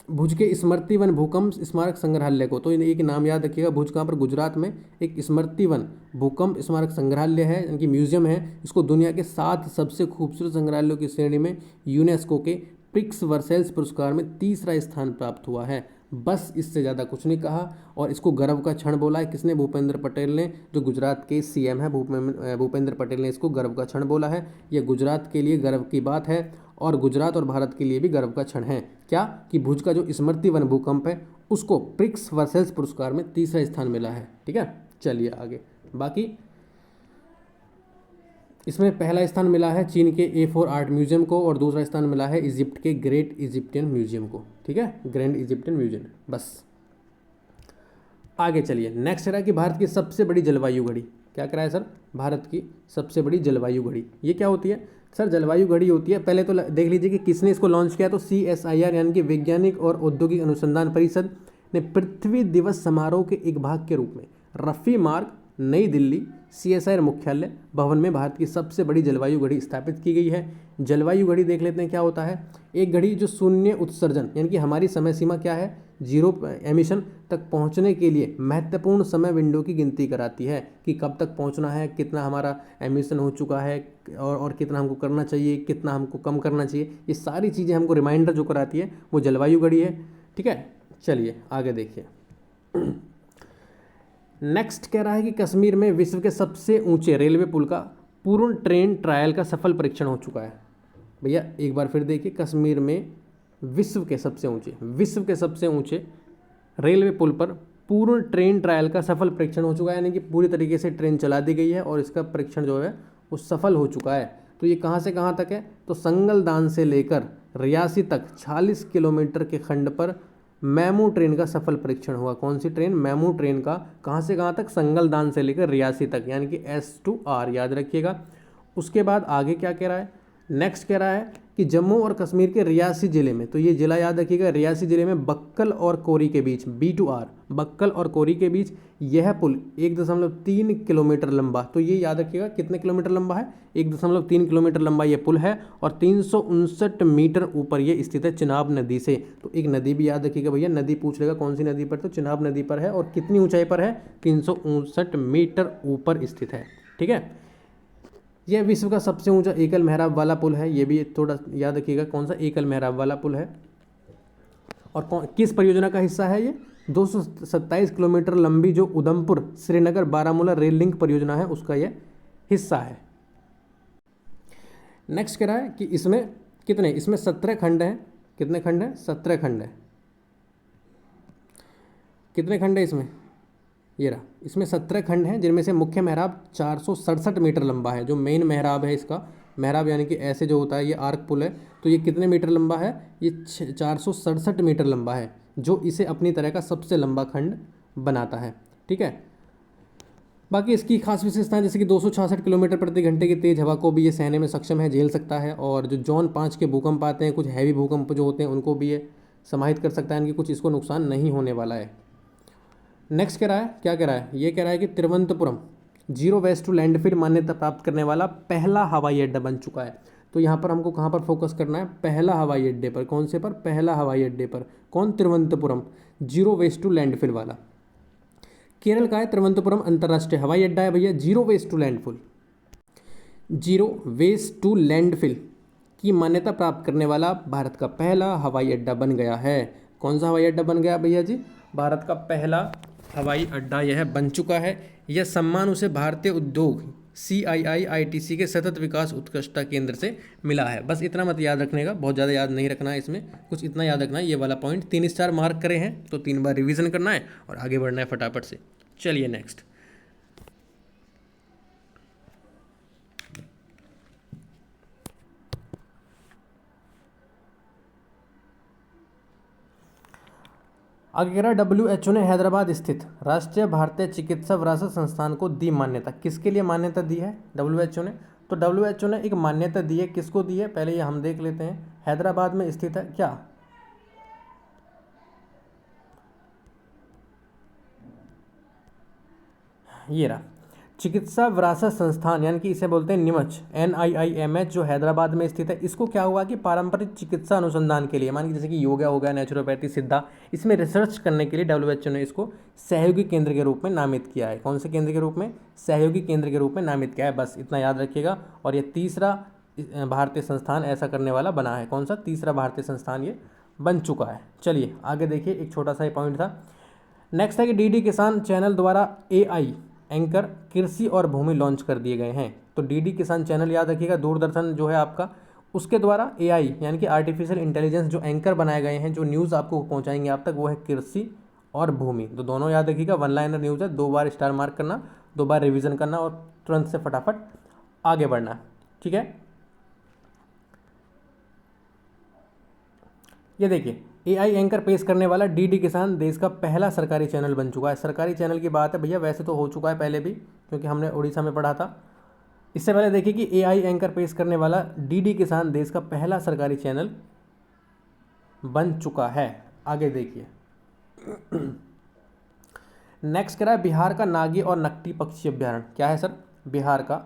भुज के स्मृति वन भूकंप स्मारक संग्रहालय को, तो एक नाम याद रखिएगा, भुज कहाँ पर? गुजरात में एक स्मृति वन भूकंप स्मारक संग्रहालय है, यानी कि म्यूजियम है। इसको दुनिया के 7 सबसे खूबसूरत संग्रहालयों की श्रेणी में यूनेस्को के प्रिक्स वर्सेल्स पुरस्कार में 3रा स्थान प्राप्त हुआ है। बस इससे ज़्यादा कुछ नहीं कहा। और इसको गर्व का क्षण बोला है किसने? भूपेंद्र पटेल ने, जो गुजरात के सीएम है। भूपेंद्र पटेल ने इसको गर्व का क्षण बोला है। यह गुजरात के लिए गर्व की बात है और गुजरात और भारत के लिए भी गर्व का क्षण है। क्या? कि भुज का जो स्मृति वन भूकंप है उसको प्रिक्स वर्सेल्स पुरस्कार में 3रा स्थान मिला है। ठीक है, चलिए आगे। बाकी इसमें पहला स्थान मिला है चीन के A4 आर्ट म्यूजियम को और दूसरा स्थान मिला है इजिप्ट के ग्रेट इजिप्टियन म्यूजियम को। ठीक है, ग्रैंड इजिप्टियन म्यूजियम। बस आगे चलिए। नेक्स्ट है कि भारत की सबसे बड़ी जलवायु घड़ी। क्या करा है सर? भारत की सबसे बड़ी जलवायु घड़ी। ये क्या होती है सर? जलवायु घड़ी होती है, पहले तो देख लीजिए कि किसने इसको लॉन्च किया। तो CSIR यानी कि वैज्ञानिक और औद्योगिक अनुसंधान परिषद ने पृथ्वी दिवस समारोह के एक भाग के रूप में रफ़ी मार्ग, नई दिल्ली, CSIR मुख्यालय भवन में भारत की सबसे बड़ी जलवायु घड़ी स्थापित की गई है। जलवायु घड़ी देख लेते हैं क्या होता है। एक घड़ी जो शून्य उत्सर्जन, यानी कि हमारी समय सीमा क्या है, 0 एमिशन तक पहुंचने के लिए महत्वपूर्ण समय विंडो की गिनती कराती है कि कब तक पहुंचना है, कितना हमारा एमिशन हो चुका है और कितना हमको करना चाहिए, कितना हमको कम करना चाहिए। ये सारी चीज़ें हमको रिमाइंडर जो कराती है वो जलवायु घड़ी है। ठीक है, चलिए आगे देखिए। नेक्स्ट कह रहा है कि कश्मीर में विश्व के सबसे ऊंचे रेलवे पुल का पूर्ण ट्रेन ट्रायल का सफल परीक्षण हो चुका है। भैया एक बार फिर देखिए, कश्मीर में विश्व के सबसे ऊंचे रेलवे पुल पर पूर्ण ट्रेन ट्रायल का सफल परीक्षण हो चुका है, यानी कि पूरी तरीके से ट्रेन चला दी गई है और इसका परीक्षण जो है वो सफल हो चुका है। तो ये कहाँ से कहाँ तक है, तो संगलदान से लेकर रियासी तक 40 किलोमीटर के खंड पर मेमू ट्रेन का सफल परीक्षण हुआ। कौन सी ट्रेन, मेमू ट्रेन का। कहाँ से कहाँ तक, संगलदान से लेकर रियासी तक, यानी कि S2R याद रखिएगा। उसके बाद आगे क्या कह रहा है, नेक्स्ट कह रहा है कि जम्मू और कश्मीर के रियासी जिले में, तो ये जिला याद रखिएगा, रियासी जिले में बक्कल और कोरी के बीच, B2R, बक्कल और कोरी के बीच यह पुल 1.3 किलोमीटर लंबा, तो ये याद रखिएगा कितने किलोमीटर लंबा है, 1.3 किलोमीटर लंबा ये पुल है और 359 मीटर ऊपर ये स्थित है चिनाब नदी से। तो एक नदी भी याद रखिएगा भैया, नदी पूछ लेगा कौन सी नदी पर, तो चिनाब नदी पर है और कितनी ऊंचाई पर है, 359 मीटर ऊपर स्थित है। ठीक है, यह विश्व का सबसे ऊंचा एकल मेहराब वाला पुल है, ये भी थोड़ा याद रखिएगा कौन सा, एकल मेहराब वाला पुल है। और किस परियोजना का हिस्सा है ये, 227 किलोमीटर लंबी जो उधमपुर श्रीनगर बारामूला रेल लिंक परियोजना है उसका ये हिस्सा है। नेक्स्ट कह रहा है कि इसमें कितने, इसमें 17 खंड हैं। कितने खंड हैं, 17 खंड हैं। कितने खंड है इसमें, ये रहा, इसमें 17 खंड हैं जिनमें से मुख्य मेहराब 467 मीटर लंबा है। जो मेन मेहराब है इसका, मेहराब यानी कि ऐसे जो होता है, ये आर्क पुल है, तो ये कितने मीटर लंबा है, ये 467 मीटर लंबा है, जो इसे अपनी तरह का सबसे लंबा खंड बनाता है। ठीक है, बाकी इसकी खास विशेषताएं जैसे कि 266 किलोमीटर प्रति घंटे की तेज हवा को भी ये सहने में सक्षम है, झेल सकता है। और जो जॉन 5 के भूकंप आते हैं, कुछ हैवी भूकंप जो होते हैं उनको भी ये समाहित कर सकता है, इनकी कुछ इसको नुकसान नहीं होने वाला है। नेक्स्ट कह रहा है, क्या कह रहा है, ये कह रहा है कि Thiruvananthapuram zero waste to landfill मान्यता प्राप्त करने वाला पहला हवाई अड्डा बन चुका है। तो यहाँ पर हमको कहाँ पर फोकस करना है, पहला हवाई अड्डे पर। कौन से पर, पहला हवाई अड्डे पर। कौन, Thiruvananthapuram, zero waste to landfill वाला। केरल का है तिरुवनंतपुरम अंतर्राष्ट्रीय हवाई अड्डा है भैया, zero waste to landfill, zero waste to landfill की मान्यता प्राप्त करने वाला भारत का पहला हवाई अड्डा बन गया है। कौन सा हवाई अड्डा बन गया भैया जी, भारत का पहला हवाई अड्डा यह बन चुका है। यह सम्मान उसे भारतीय उद्योग CII-ITC के सतत विकास उत्कृष्टता केंद्र से मिला है। बस इतना मत याद रखने का, बहुत ज़्यादा याद नहीं रखना है इसमें, कुछ इतना याद रखना है, ये वाला पॉइंट 3 स्टार मार्क करे हैं तो 3 बार रिवीजन करना है और आगे बढ़ना है फटाफट से। चलिए नेक्स्ट, आगे कह रहा है WHO ने हैदराबाद स्थित राष्ट्रीय भारतीय चिकित्सा विरासत संस्थान को दी मान्यता। किसके लिए मान्यता दी है WHO ने, तो WHO ने एक मान्यता दी है, किसको दी है पहले ये हम देख लेते हैं। हैदराबाद में स्थित है क्या, ये रहा चिकित्सा विरासत संस्थान, यानी कि इसे बोलते हैं निमच, NIIMH, जो हैदराबाद में स्थित है। इसको क्या हुआ कि पारंपरिक चिकित्सा अनुसंधान के लिए, मान लीजिए जैसे कि योगा हो गया, नेचुरोपैथी, सिद्धा, इसमें रिसर्च करने के लिए WHO ने इसको सहयोगी केंद्र के रूप में नामित किया है। कौन से केंद्र के रूप में, सहयोगी केंद्र के रूप में नामित किया है, बस इतना याद रखिएगा। और ये तीसरा भारतीय संस्थान ऐसा करने वाला बना है। कौन सा, तीसरा भारतीय संस्थान ये बन चुका है। चलिए आगे देखिए, एक छोटा सा पॉइंट था। नेक्स्ट है कि DD किसान चैनल द्वारा AI एंकर कृषि और भूमि लॉन्च कर दिए गए हैं। तो DD किसान चैनल याद रखिएगा, दूरदर्शन जो है आपका, उसके द्वारा AI यानी कि आर्टिफिशियल इंटेलिजेंस जो एंकर बनाए गए हैं, जो न्यूज़ आपको पहुंचाएंगे आप तक, वो है कृषि और भूमि। तो दोनों याद रखिएगा, 1 लाइनर न्यूज़ है, 2 बार स्टार मार्क करना, 2 बार रिविजन करना और तुरंत से फटाफट आगे बढ़ना। ठीक है, ये देखिए AI एंकर पेश करने वाला DD किसान देश का पहला सरकारी चैनल बन चुका है। सरकारी चैनल की बात है भैया, वैसे तो हो चुका है पहले भी, क्योंकि हमने उड़ीसा में पढ़ा था। इससे पहले देखिए कि AI एंकर पेश करने वाला DD किसान देश का पहला सरकारी चैनल बन चुका है। आगे देखिए नेक्स्ट करा है बिहार का नागी और नकटी पक्षी अभ्यारण्य। क्या है सर, बिहार का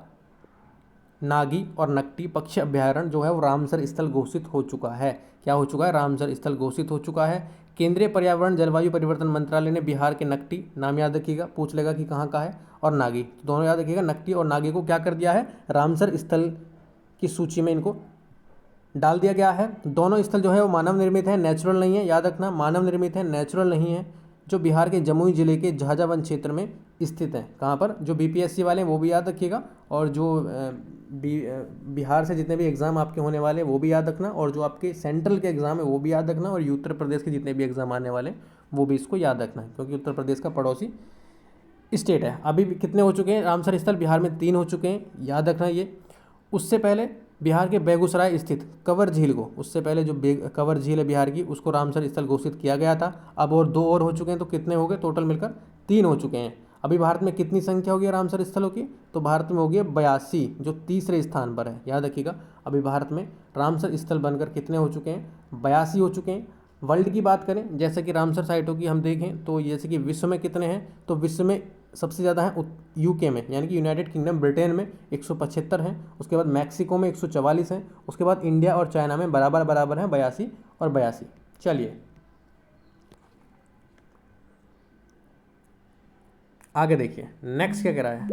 नागी और नकटी पक्षी अभ्यारण्य जो है वो रामसर स्थल घोषित हो चुका है। क्या हो चुका है, रामसर स्थल घोषित हो चुका है। केंद्रीय पर्यावरण जलवायु परिवर्तन मंत्रालय ने बिहार के नकटी, नाम याद रखिएगा, पूछ लेगा कि कहाँ का है, और नागी, तो दोनों याद रखिएगा, नकटी और नागी को क्या कर दिया है, रामसर स्थल की सूची में इनको डाल दिया गया है। दोनों स्थल जो है वो मानव निर्मित है, नेचुरल नहीं है, याद रखना, मानव निर्मित है, नेचुरल नहीं है। जो बिहार के जमुई जिले के झाझावन क्षेत्र में स्थित है। कहाँ पर? जो बीपीएससी वाले हैं वो भी याद रखिएगा, और जो बिहार से जितने भी एग्ज़ाम आपके होने वाले हैं वो भी याद रखना, और जो आपके सेंट्रल के एग्ज़ाम है वो भी याद रखना, और उत्तर प्रदेश के जितने भी एग्ज़ाम आने वाले हैं वो भी इसको याद रखना है, क्योंकि उत्तर प्रदेश का पड़ोसी स्टेट है। अभी भी कितने हो चुके हैं रामसर स्थल? बिहार में 3 हो चुके हैं, याद रखना ये। उससे पहले बिहार के बेगूसराय स्थित कंवर झील को, उससे पहले जो कंवर झील है बिहार की, उसको रामसर स्थल घोषित किया गया था। अब और 2 और हो चुके हैं, तो कितने हो गए टोटल मिलकर? 3 हो चुके हैं। अभी भारत में कितनी संख्या होगी रामसर स्थलों की? तो भारत में होगी 82, जो तीसरे स्थान पर है, याद रखिएगा। अभी भारत में रामसर स्थल बनकर कितने हो चुके हैं? 82 हो चुके हैं। वर्ल्ड की बात करें, जैसे कि रामसर साइटों की हम देखें तो जैसे कि विश्व में कितने हैं, तो विश्व में सबसे ज़्यादा है यूके में, यानी कि यूनाइटेड किंगडम ब्रिटेन में 175 हैं। उसके बाद मैक्सिको में 144 हैं। उसके बाद इंडिया और चाइना में बराबर बराबर हैं 82 और 82। चलिए आगे देखिए नेक्स्ट क्या कह रहा है।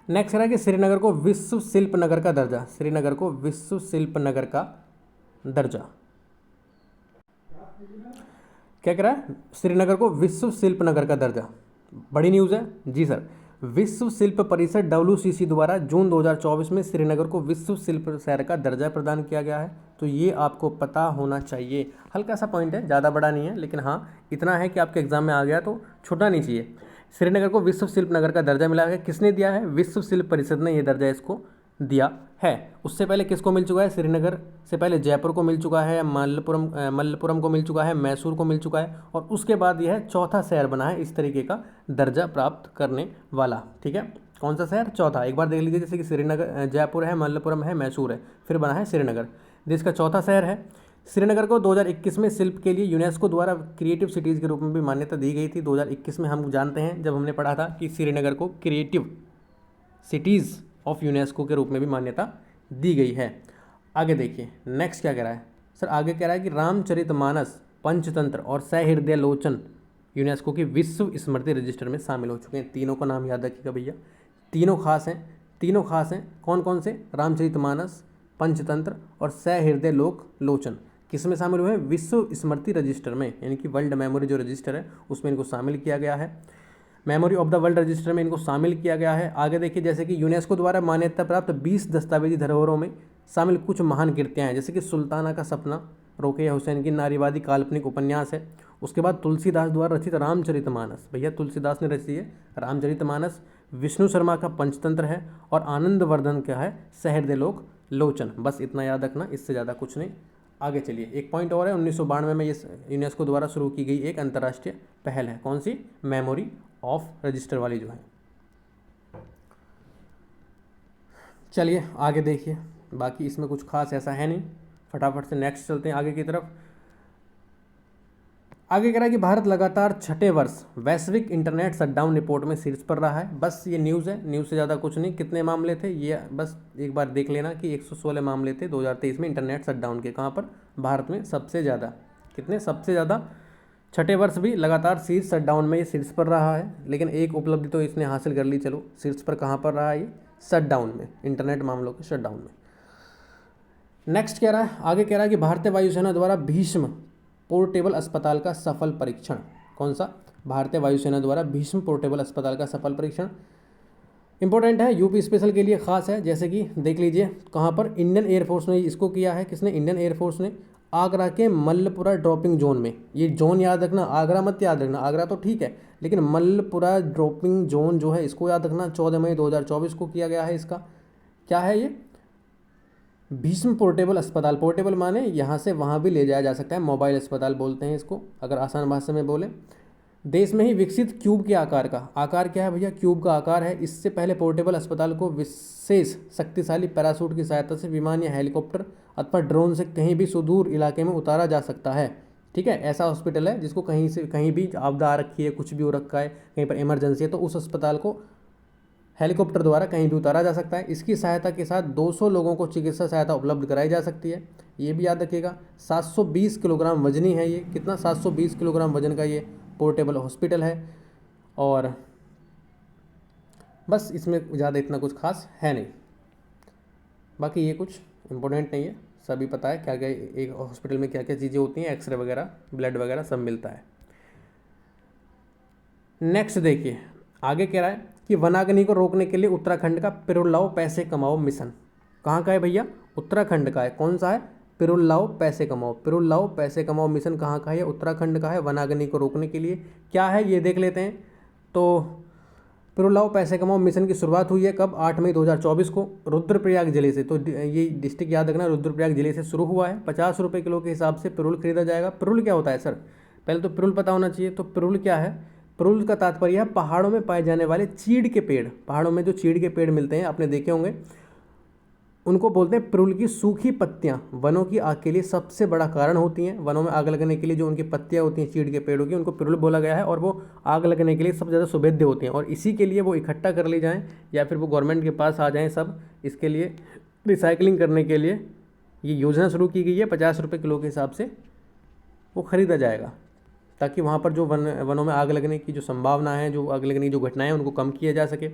नेक्स्ट कह रहा है कि श्रीनगर को विश्व शिल्प नगर का दर्जा, श्रीनगर को विश्व शिल्प नगर का दर्जा। क्या कह रहा है? श्रीनगर को विश्व शिल्प नगर का दर्जा। बड़ी न्यूज़ है जी सर। विश्व शिल्प परिषद WCC द्वारा जून 2024 में श्रीनगर को विश्व शिल्प शहर का दर्जा प्रदान किया गया है। तो ये आपको पता होना चाहिए। हल्का सा पॉइंट है, ज़्यादा बड़ा नहीं है, लेकिन हाँ इतना है कि आपके एग्जाम में आ गया तो छूटना नहीं चाहिए। श्रीनगर को विश्व शिल्प नगर का दर्जा मिला है। किसने दिया है? विश्व शिल्प परिषद ने ये दर्जा इसको दिया है। उससे पहले किसको मिल चुका है? श्रीनगर से पहले जयपुर को मिल चुका है, मल्लपुरम को मिल चुका है, मैसूर को मिल चुका है, और उसके बाद यह चौथा शहर बना है इस तरीके का दर्जा प्राप्त करने वाला। ठीक है, कौन सा शहर? चौथा। एक बार देख लीजिए, जैसे कि श्रीनगर, जयपुर है, मल्लपुरम है, मैसूर है, फिर बना है श्रीनगर, देश का चौथा शहर है। श्रीनगर को 2021 में शिल्प के लिए यूनेस्को द्वारा क्रिएटिव सिटीज़ के रूप में भी मान्यता दी गई थी। 2021 में हम जानते हैं, जब हमने पढ़ा था कि श्रीनगर को क्रिएटिव सिटीज़ ऑफ यूनेस्को के रूप में भी मान्यता दी गई है। आगे देखिए नेक्स्ट क्या कह रहा है सर। आगे कह रहा है कि रामचरितमानस, पंचतंत्र और सहृदय लोचन यूनेस्को की विश्व स्मृति रजिस्टर में शामिल हो चुके हैं। तीनों का नाम याद रखिएगा भैया, तीनों खास हैं, तीनों खास हैं। कौन कौन से? रामचरितमानस, पंचतंत्र और सहृदय लोचन किस में शामिल हुए हैं? विश्व स्मृति रजिस्टर में, यानी कि वर्ल्ड मेमोरी जो रजिस्टर है उसमें इनको शामिल किया गया है। Memory of the world register में इनको शामिल किया गया है। आगे देखिए, जैसे कि यूनेस्को द्वारा मान्यता प्राप्त 20 दस्तावेजी धरोहरों में शामिल कुछ महान कृतियाँ हैं, जैसे कि सुल्ताना का सपना, रोकेया हुसैन की नारीवादी काल्पनिक उपन्यास है। उसके बाद तुलसीदास द्वारा रचित रामचरितमानस, भैया तुलसीदास ने रची है रामचरितमानस। विष्णु शर्मा का पंचतंत्र है, और आनंदवर्धन का है सहृदय लोचन। बस इतना याद रखना, इससे ज़्यादा कुछ नहीं। आगे चलिए, एक पॉइंट और है। 1992 में ये यूनेस्को द्वारा शुरू की गई एक अंतर्राष्ट्रीय पहल है। कौन सी? मेमोरी ऑफ रजिस्टर वाली जो है। चलिए आगे देखिए, बाकी इसमें कुछ खास ऐसा है नहीं। फटाफट से नेक्स्ट चलते हैं आगे की तरफ। आगे कह रहा है कि भारत लगातार 6ठे वर्ष वैश्विक इंटरनेट शटडाउन रिपोर्ट में शीर्ष पर रहा है। बस ये न्यूज़ है, न्यूज़ से ज़्यादा कुछ नहीं। कितने मामले थे ये बस एक बार देख लेना कि 116 मामले थे 2023 में इंटरनेट शटडाउन के। कहाँ पर? भारत में सबसे ज़्यादा। कितने? सबसे ज़्यादा। 6ठे वर्ष भी लगातार शीर्ष शटडाउन में ये शीर्ष पर रहा है, लेकिन एक उपलब्धि तो इसने हासिल कर ली। चलो, शीर्ष पर कहाँ पर रहा है? ये शटडाउन में, इंटरनेट मामलों के शटडाउन में। नेक्स्ट कह रहा है, आगे कह रहा है कि भारतीय वायुसेना द्वारा भीष्म पोर्टेबल अस्पताल का सफल परीक्षण। कौन सा? भारतीय वायुसेना द्वारा भीष्म पोर्टेबल अस्पताल का सफल परीक्षण। इंपॉर्टेंट है, यूपी स्पेशल के लिए खास है। जैसे कि देख लीजिए कहाँ पर, इंडियन एयरफोर्स ने इसको किया है। किसने? इंडियन एयरफोर्स ने, आगरा के मल्लपुरा ड्रॉपिंग जोन में। ये जोन याद रखना, आगरा मत याद रखना, आगरा तो ठीक है, लेकिन मल्लपुरा ड्रॉपिंग जोन जो है इसको याद रखना। 14 मई 2024 को किया गया है। इसका क्या है? ये भीष्म पोर्टेबल अस्पताल। पोर्टेबल माने यहाँ से वहाँ भी ले जाया जा सकता है, मोबाइल अस्पताल बोलते हैं इसको अगर आसान भाषा में बोले। देश में ही विकसित क्यूब के आकार का, आकार क्या है भैया? क्यूब का आकार है। इससे पहले पोर्टेबल अस्पताल को विशेष शक्तिशाली पैराशूट की सहायता से विमान या हेलीकॉप्टर अथवा ड्रोन से कहीं भी सुदूर इलाके में उतारा जा सकता है। ठीक है, ऐसा हॉस्पिटल है जिसको कहीं से कहीं भी आपदा आ रखी है, कुछ भी हो रखा है, कहीं पर इमरजेंसी है, तो उस अस्पताल को हेलीकॉप्टर द्वारा कहीं भी उतारा जा सकता है। इसकी सहायता के साथ 200 लोगों को चिकित्सा सहायता उपलब्ध कराई जा सकती है। ये भी याद रखिएगा। 720 किलोग्राम वजनी है ये। कितना? 720 किलोग्राम वजन का ये पोर्टेबल हॉस्पिटल है। और बस इसमें ज़्यादा इतना कुछ खास है नहीं, बाकी ये कुछ इम्पोर्टेंट नहीं है, सभी पता है क्या क्या एक हॉस्पिटल में क्या क्या चीज़ें होती हैं, एक्सरे वगैरह, ब्लड वगैरह सब मिलता है। नेक्स्ट देखिए आगे कह रहा है कि वनाग्नि को रोकने के लिए उत्तराखंड का पिरुल पैसे कमाओ मिशन, कहाँ का है भैया? उत्तराखंड का है। कौन सा है? पिरुल पैसे कमाओ। पिरुल पैसे कमाओ मिशन कहाँ का है? उत्तराखंड का है। वनाग्नि को रोकने के लिए क्या है ये देख लेते हैं। तो पिरुल पैसे कमाओ मिशन की शुरुआत हुई है कब? 8 मई 2024 को रुद्रप्रयाग जिले से। तो ये डिस्ट्रिक्ट याद रखना, रुद्रप्रयाग जिले से शुरू हुआ है। 50 रुपये किलो के हिसाब से पिरुल खरीदा जाएगा। पिरुल क्या होता है सर? पहले तो पिरुल पता होना चाहिए। तो पिरुल क्या है? पिरुल का तात्पर्य है पहाड़ों में पाए जाने वाले चीड़ के पेड़। पहाड़ों में जो चीड़ के पेड़ मिलते हैं, आपने देखे होंगे, उनको बोलते हैं पिरुल की सूखी पत्तियां। वनों की आग के लिए सबसे बड़ा कारण होती हैं। वनों में आग लगने के लिए जो उनकी पत्तियां होती हैं चीड़ के पेड़ों की, उनको पिरुल बोला गया है। और वो आग लगने के लिए सबसे ज़्यादा सुभेद्य होती हैं, और इसी के लिए वो इकट्ठा कर ली जाएँ या फिर वो गवर्नमेंट के पास आ जाएँ सब, इसके लिए रिसाइकलिंग करने के लिए ये योजना शुरू की गई है। 50 रुपये किलो के हिसाब से वो ख़रीदा जाएगा, ताकि वहाँ पर जो वनों में आग लगने की जो संभावना है, जो आग लगने की जो घटनाएं हैं, उनको कम किया जा सके।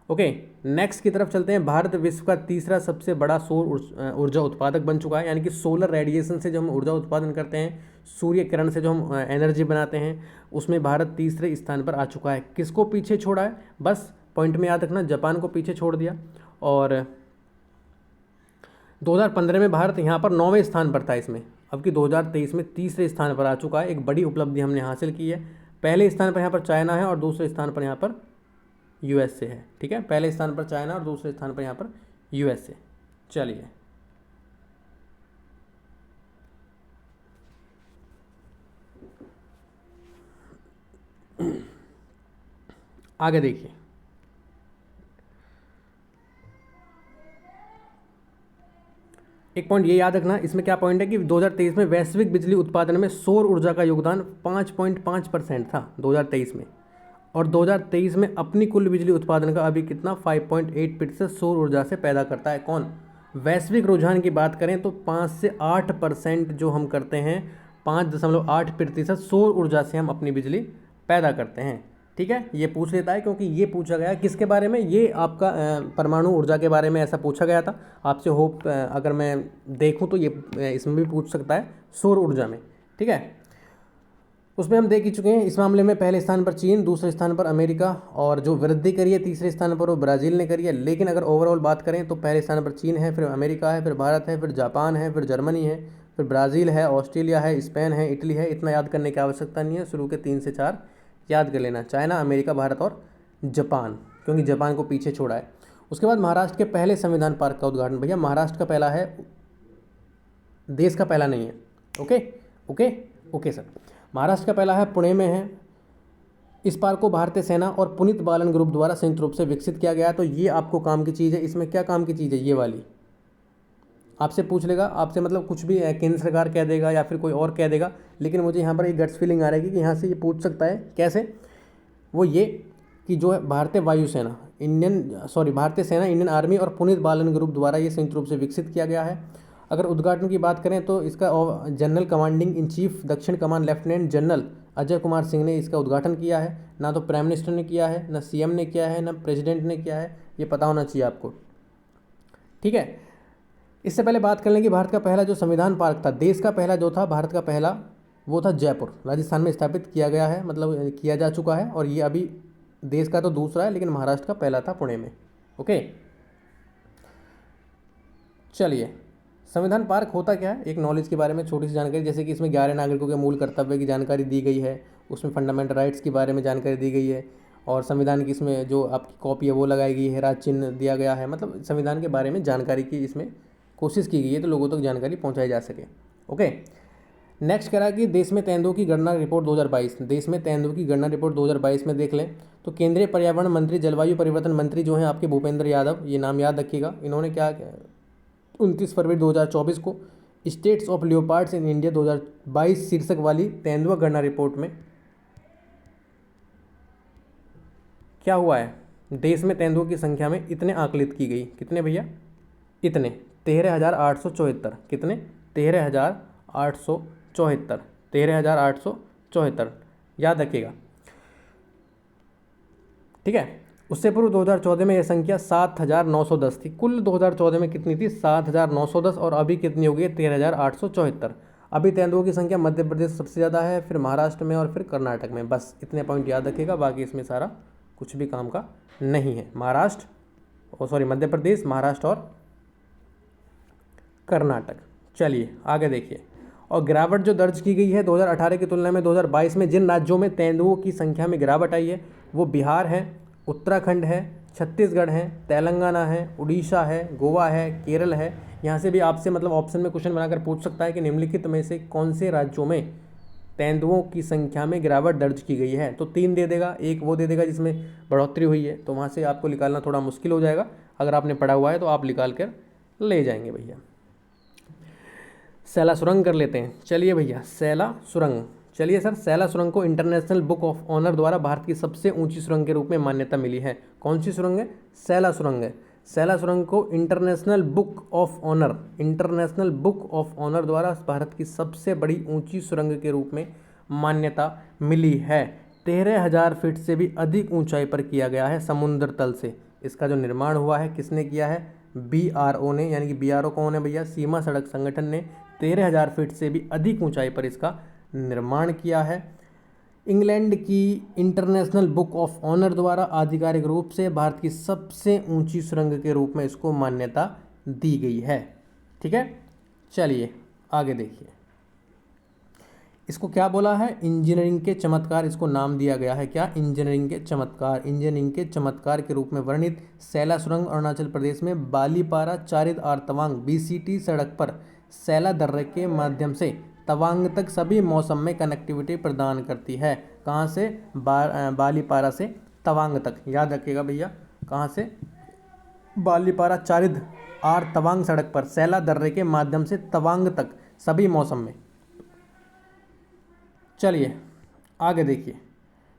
ओके, नेक्स्ट की तरफ चलते हैं। भारत विश्व का तीसरा सबसे बड़ा सौर ऊर्जा उत्पादक बन चुका है। यानी कि सोलर रेडिएशन से जो हम ऊर्जा उत्पादन करते हैं, सूर्य किरण से जो हम एनर्जी बनाते हैं, उसमें भारत तीसरे स्थान पर आ चुका है। किसको पीछे छोड़ा है? बस पॉइंट में याद रखना, जापान को पीछे छोड़ दिया। और 2015 में भारत यहाँ पर 9वें स्थान पर था इसमें, अब कि 2023 में तीसरे स्थान पर आ चुका है। एक बड़ी उपलब्धि हमने हासिल की है। पहले स्थान पर यहाँ पर चाइना है और दूसरे स्थान पर यहाँ पर यूएसए है। ठीक है, पहले स्थान पर चाइना और दूसरे स्थान पर यहाँ पर यूएसए। चलिए आगे देखिए। एक पॉइंट ये याद रखना, इसमें क्या पॉइंट है कि 2023 में वैश्विक बिजली उत्पादन में सौर ऊर्जा का योगदान 5.5% था 2023 में, और 2023 में अपनी कुल बिजली उत्पादन का अभी कितना 5.8% सौर ऊर्जा से पैदा करता है। कौन? वैश्विक रुझान की बात करें तो 5 से 8% जो हम करते हैं, 5.8% सौर ऊर्जा से हम अपनी बिजली पैदा करते हैं। ठीक है, ये पूछ लेता है क्योंकि ये पूछा गया किसके बारे में, ये आपका परमाणु ऊर्जा के बारे में ऐसा पूछा गया था आपसे। होप अगर मैं देखूं तो ये इसमें भी पूछ सकता है, सौर ऊर्जा में। ठीक है, उसमें हम देख ही चुके हैं। इस मामले में पहले स्थान पर चीन, दूसरे स्थान पर अमेरिका, और जो वृद्धि करी है तीसरे स्थान पर वो ब्राज़ील ने करी है। लेकिन अगर ओवरऑल बात करें तो पहले स्थान पर चीन है, फिर अमेरिका है, फिर भारत है, फिर जापान है, फिर जर्मनी है, फिर ब्राज़ील है, ऑस्ट्रेलिया है, स्पेन है, इटली है। इतना याद करने की आवश्यकता नहीं है, शुरू के 3 से 4 याद कर लेना, चाइना, अमेरिका, भारत और जापान, क्योंकि जापान को पीछे छोड़ा है। उसके बाद महाराष्ट्र के पहले संविधान पार्क का उद्घाटन। भैया महाराष्ट्र का पहला है, देश का पहला नहीं है। Okay okay okay sir, Maharashtra का पहला है, पुणे में है। इस पार्क को भारतीय सेना और पुनीत बालन ग्रुप द्वारा संयुक्त रूप से विकसित किया गया है। तो ये आपको काम की चीज़ है। इसमें क्या काम की चीज़ है? ये वाली आपसे पूछ लेगा, आपसे मतलब कुछ भी केंद्र सरकार कह देगा या फिर कोई और कह देगा, लेकिन मुझे यहाँ पर एक गट्स फीलिंग आ रही है कि यहाँ से ये पूछ सकता है। कैसे? वो ये कि जो है भारतीय वायुसेना, भारतीय सेना, इंडियन आर्मी और पुनीत बालन ग्रुप द्वारा ये संयुक्त रूप से विकसित किया गया है। अगर उद्घाटन की बात करें तो इसका जनरल कमांडिंग इन चीफ दक्षिण कमान लेफ्टिनेंट जनरल अजय कुमार सिंह ने इसका उद्घाटन किया है। ना तो प्राइम मिनिस्टर ने किया है, ना सीएम ने किया है, ना प्रेसिडेंट ने किया है। ये पता होना चाहिए आपको। ठीक है, इससे पहले बात कर लें कि भारत का पहला जो संविधान पार्क था, देश का पहला जो था, भारत का पहला, वो था जयपुर, राजस्थान में स्थापित किया गया है, मतलब किया जा चुका है। और ये अभी देश का तो दूसरा है, लेकिन महाराष्ट्र का पहला था, पुणे में। ओके, चलिए संविधान पार्क होता क्या है, एक नॉलेज के बारे में छोटी सी जानकारी। जैसे कि इसमें 11 नागरिकों के मूल कर्तव्य की जानकारी दी गई है, उसमें फंडामेंटल राइट्स के बारे में जानकारी दी गई है, और संविधान की इसमें जो आपकी कॉपी है वो लगाई गई है, राज चिन्ह दिया गया है। मतलब संविधान के बारे में जानकारी की इसमें कोशिश की गई है, तो लोगों तक जानकारी पहुँचाई जा सके। ओके, नेक्स्ट कह रहा है कि देश में तेंदुओं की गणना रिपोर्ट 2022। देश में तेंदुओं की गणना रिपोर्ट 2022 में देख लें तो केंद्रीय पर्यावरण मंत्री, जलवायु परिवर्तन मंत्री जो हैं आपके भूपेंद्र यादव, ये नाम याद रखिएगा, इन्होंने क्या 29 फरवरी 2024 को states of leopards in India 2022 शीर्षक वाली तेंदुआ गणना रिपोर्ट में क्या हुआ है, देश में तेंदुओं की संख्या में इतने आकलित की गई। कितने भैया? इतने 13,874। कितने? 13,874। 13,874 याद रखिएगा। ठीक है, उससे पूर्व 2014 में यह संख्या 7,910 थी। कुल 2014 में कितनी थी? 7,910, और अभी कितनी हो गई? 13,874। अभी तेंदुओं की संख्या मध्य प्रदेश सबसे ज़्यादा है, फिर महाराष्ट्र में और फिर कर्नाटक में। बस इतने पॉइंट याद रखिएगा, बाकी इसमें सारा कुछ भी काम का नहीं है। मध्य प्रदेश, महाराष्ट्र और कर्नाटक। चलिए आगे देखिए। और गिरावट जो दर्ज की गई है 2018 की तुलना में 2022 में, जिन राज्यों में तेंदुओं की संख्या में गिरावट आई है वो बिहार है, उत्तराखंड है, छत्तीसगढ़ है, तेलंगाना है, उड़ीसा है, गोवा है, केरल है। यहाँ से भी आपसे मतलब ऑप्शन में क्वेश्चन बनाकर पूछ सकता है कि निम्नलिखित में से कौन से राज्यों में तेंदुओं की संख्या में गिरावट दर्ज की गई है। तो 3 दे देगा, एक वो दे देगा जिसमें बढ़ोतरी हुई है, तो वहाँ से आपको निकालना थोड़ा मुश्किल हो जाएगा। अगर आपने पढ़ा हुआ है तो आप निकाल कर ले जाएंगे भैया। सैला सुरंग कर लेते हैं। चलिए भैया, सैला सुरंग। चलिए सर, सैला सुरंग को इंटरनेशनल बुक ऑफ ऑनर द्वारा भारत की सबसे ऊंची सुरंग के रूप में मान्यता मिली है। कौन सी सुरंग है? सैला सुरंग है। सैला सुरंग को इंटरनेशनल बुक ऑफ ऑनर द्वारा भारत की सबसे बड़ी ऊंची सुरंग के रूप में मान्यता मिली है। 13,000 फीट से भी अधिक ऊंचाई पर किया गया है समुद्र तल से। इसका जो निर्माण हुआ है किसने किया है? BRO ने, यानी कि BRO कौन है भैया? सीमा सड़क संगठन ने 13,000 फीट से भी अधिक ऊंचाई पर इसका निर्माण किया है। इंग्लैंड की इंटरनेशनल बुक ऑफ ऑनर द्वारा आधिकारिक रूप से भारत की सबसे ऊंची सुरंग के रूप में इसको मान्यता दी गई है। ठीक है, चलिए आगे देखिए। इसको क्या बोला है? इंजीनियरिंग के चमत्कार इसको नाम दिया गया है। क्या? इंजीनियरिंग के चमत्कार। इंजीनियरिंग के चमत्कार के रूप में वर्णित सैला सुरंग अरुणाचल प्रदेश में बालीपारा चारिद आर तवांग BCT सड़क पर सैला दर्रे के माध्यम से तवांग तक सभी मौसम में कनेक्टिविटी प्रदान करती है। कहाँ से? बालीपारा से तवांग तक। याद रखिएगा भैया, कहाँ से? बालीपारा चारिद आर तवांग सड़क पर सैला दर्रे के माध्यम से तवांग तक सभी मौसम में। चलिए आगे देखिए।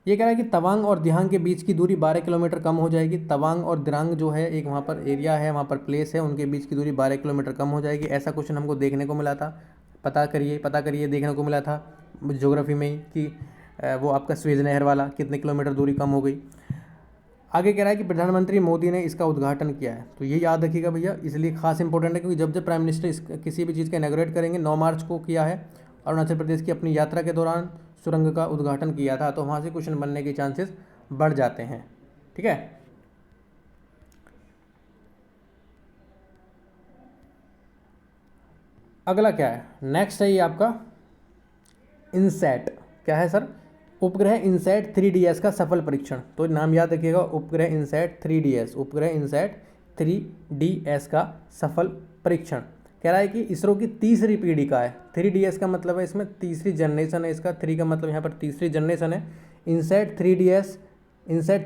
ये कह रहा है कि तवांग और दिहांग के बीच की दूरी 12 किलोमीटर कम हो जाएगी। तवांग और दिरांग जो है एक वहाँ पर एरिया है, वहाँ पर प्लेस है, उनके बीच की दूरी 12 किलोमीटर कम हो जाएगी। ऐसा क्वेश्चन हमको देखने को मिला था, पता करिए देखने को मिला था ज्योग्राफी में ही कि वो आपका स्वेज नहर वाला कितने किलोमीटर दूरी कम हो गई। आगे कह रहा है कि प्रधानमंत्री मोदी ने इसका उद्घाटन किया है। तो ये याद रखिएगा भैया, इसलिए खास इंपॉर्टेंट है क्योंकि जब प्राइम मिनिस्टर किसी भी चीज़ का इनॉग्रेट करेंगे, 9 मार्च को किया है अरुणाचल प्रदेश की अपनी यात्रा के दौरान सुरंग का उद्घाटन किया था, तो वहाँ से क्वेश्चन बनने के चांसेस बढ़ जाते हैं। ठीक है, अगला क्या है? नेक्स्ट है ये आपका इनसैट। क्या है सर? उपग्रह इनसैट 3DS का सफल परीक्षण। तो नाम याद रखिएगा, उपग्रह इनसैट 3DS, उपग्रह इनसैट 3DS का सफल परीक्षण। कह रहा है कि इसरो की तीसरी पीढ़ी का है। 3DS का मतलब है इसमें तीसरी जनरेशन है इसका, 3 का मतलब यहाँ पर तीसरी जनरेशन है। इनसैट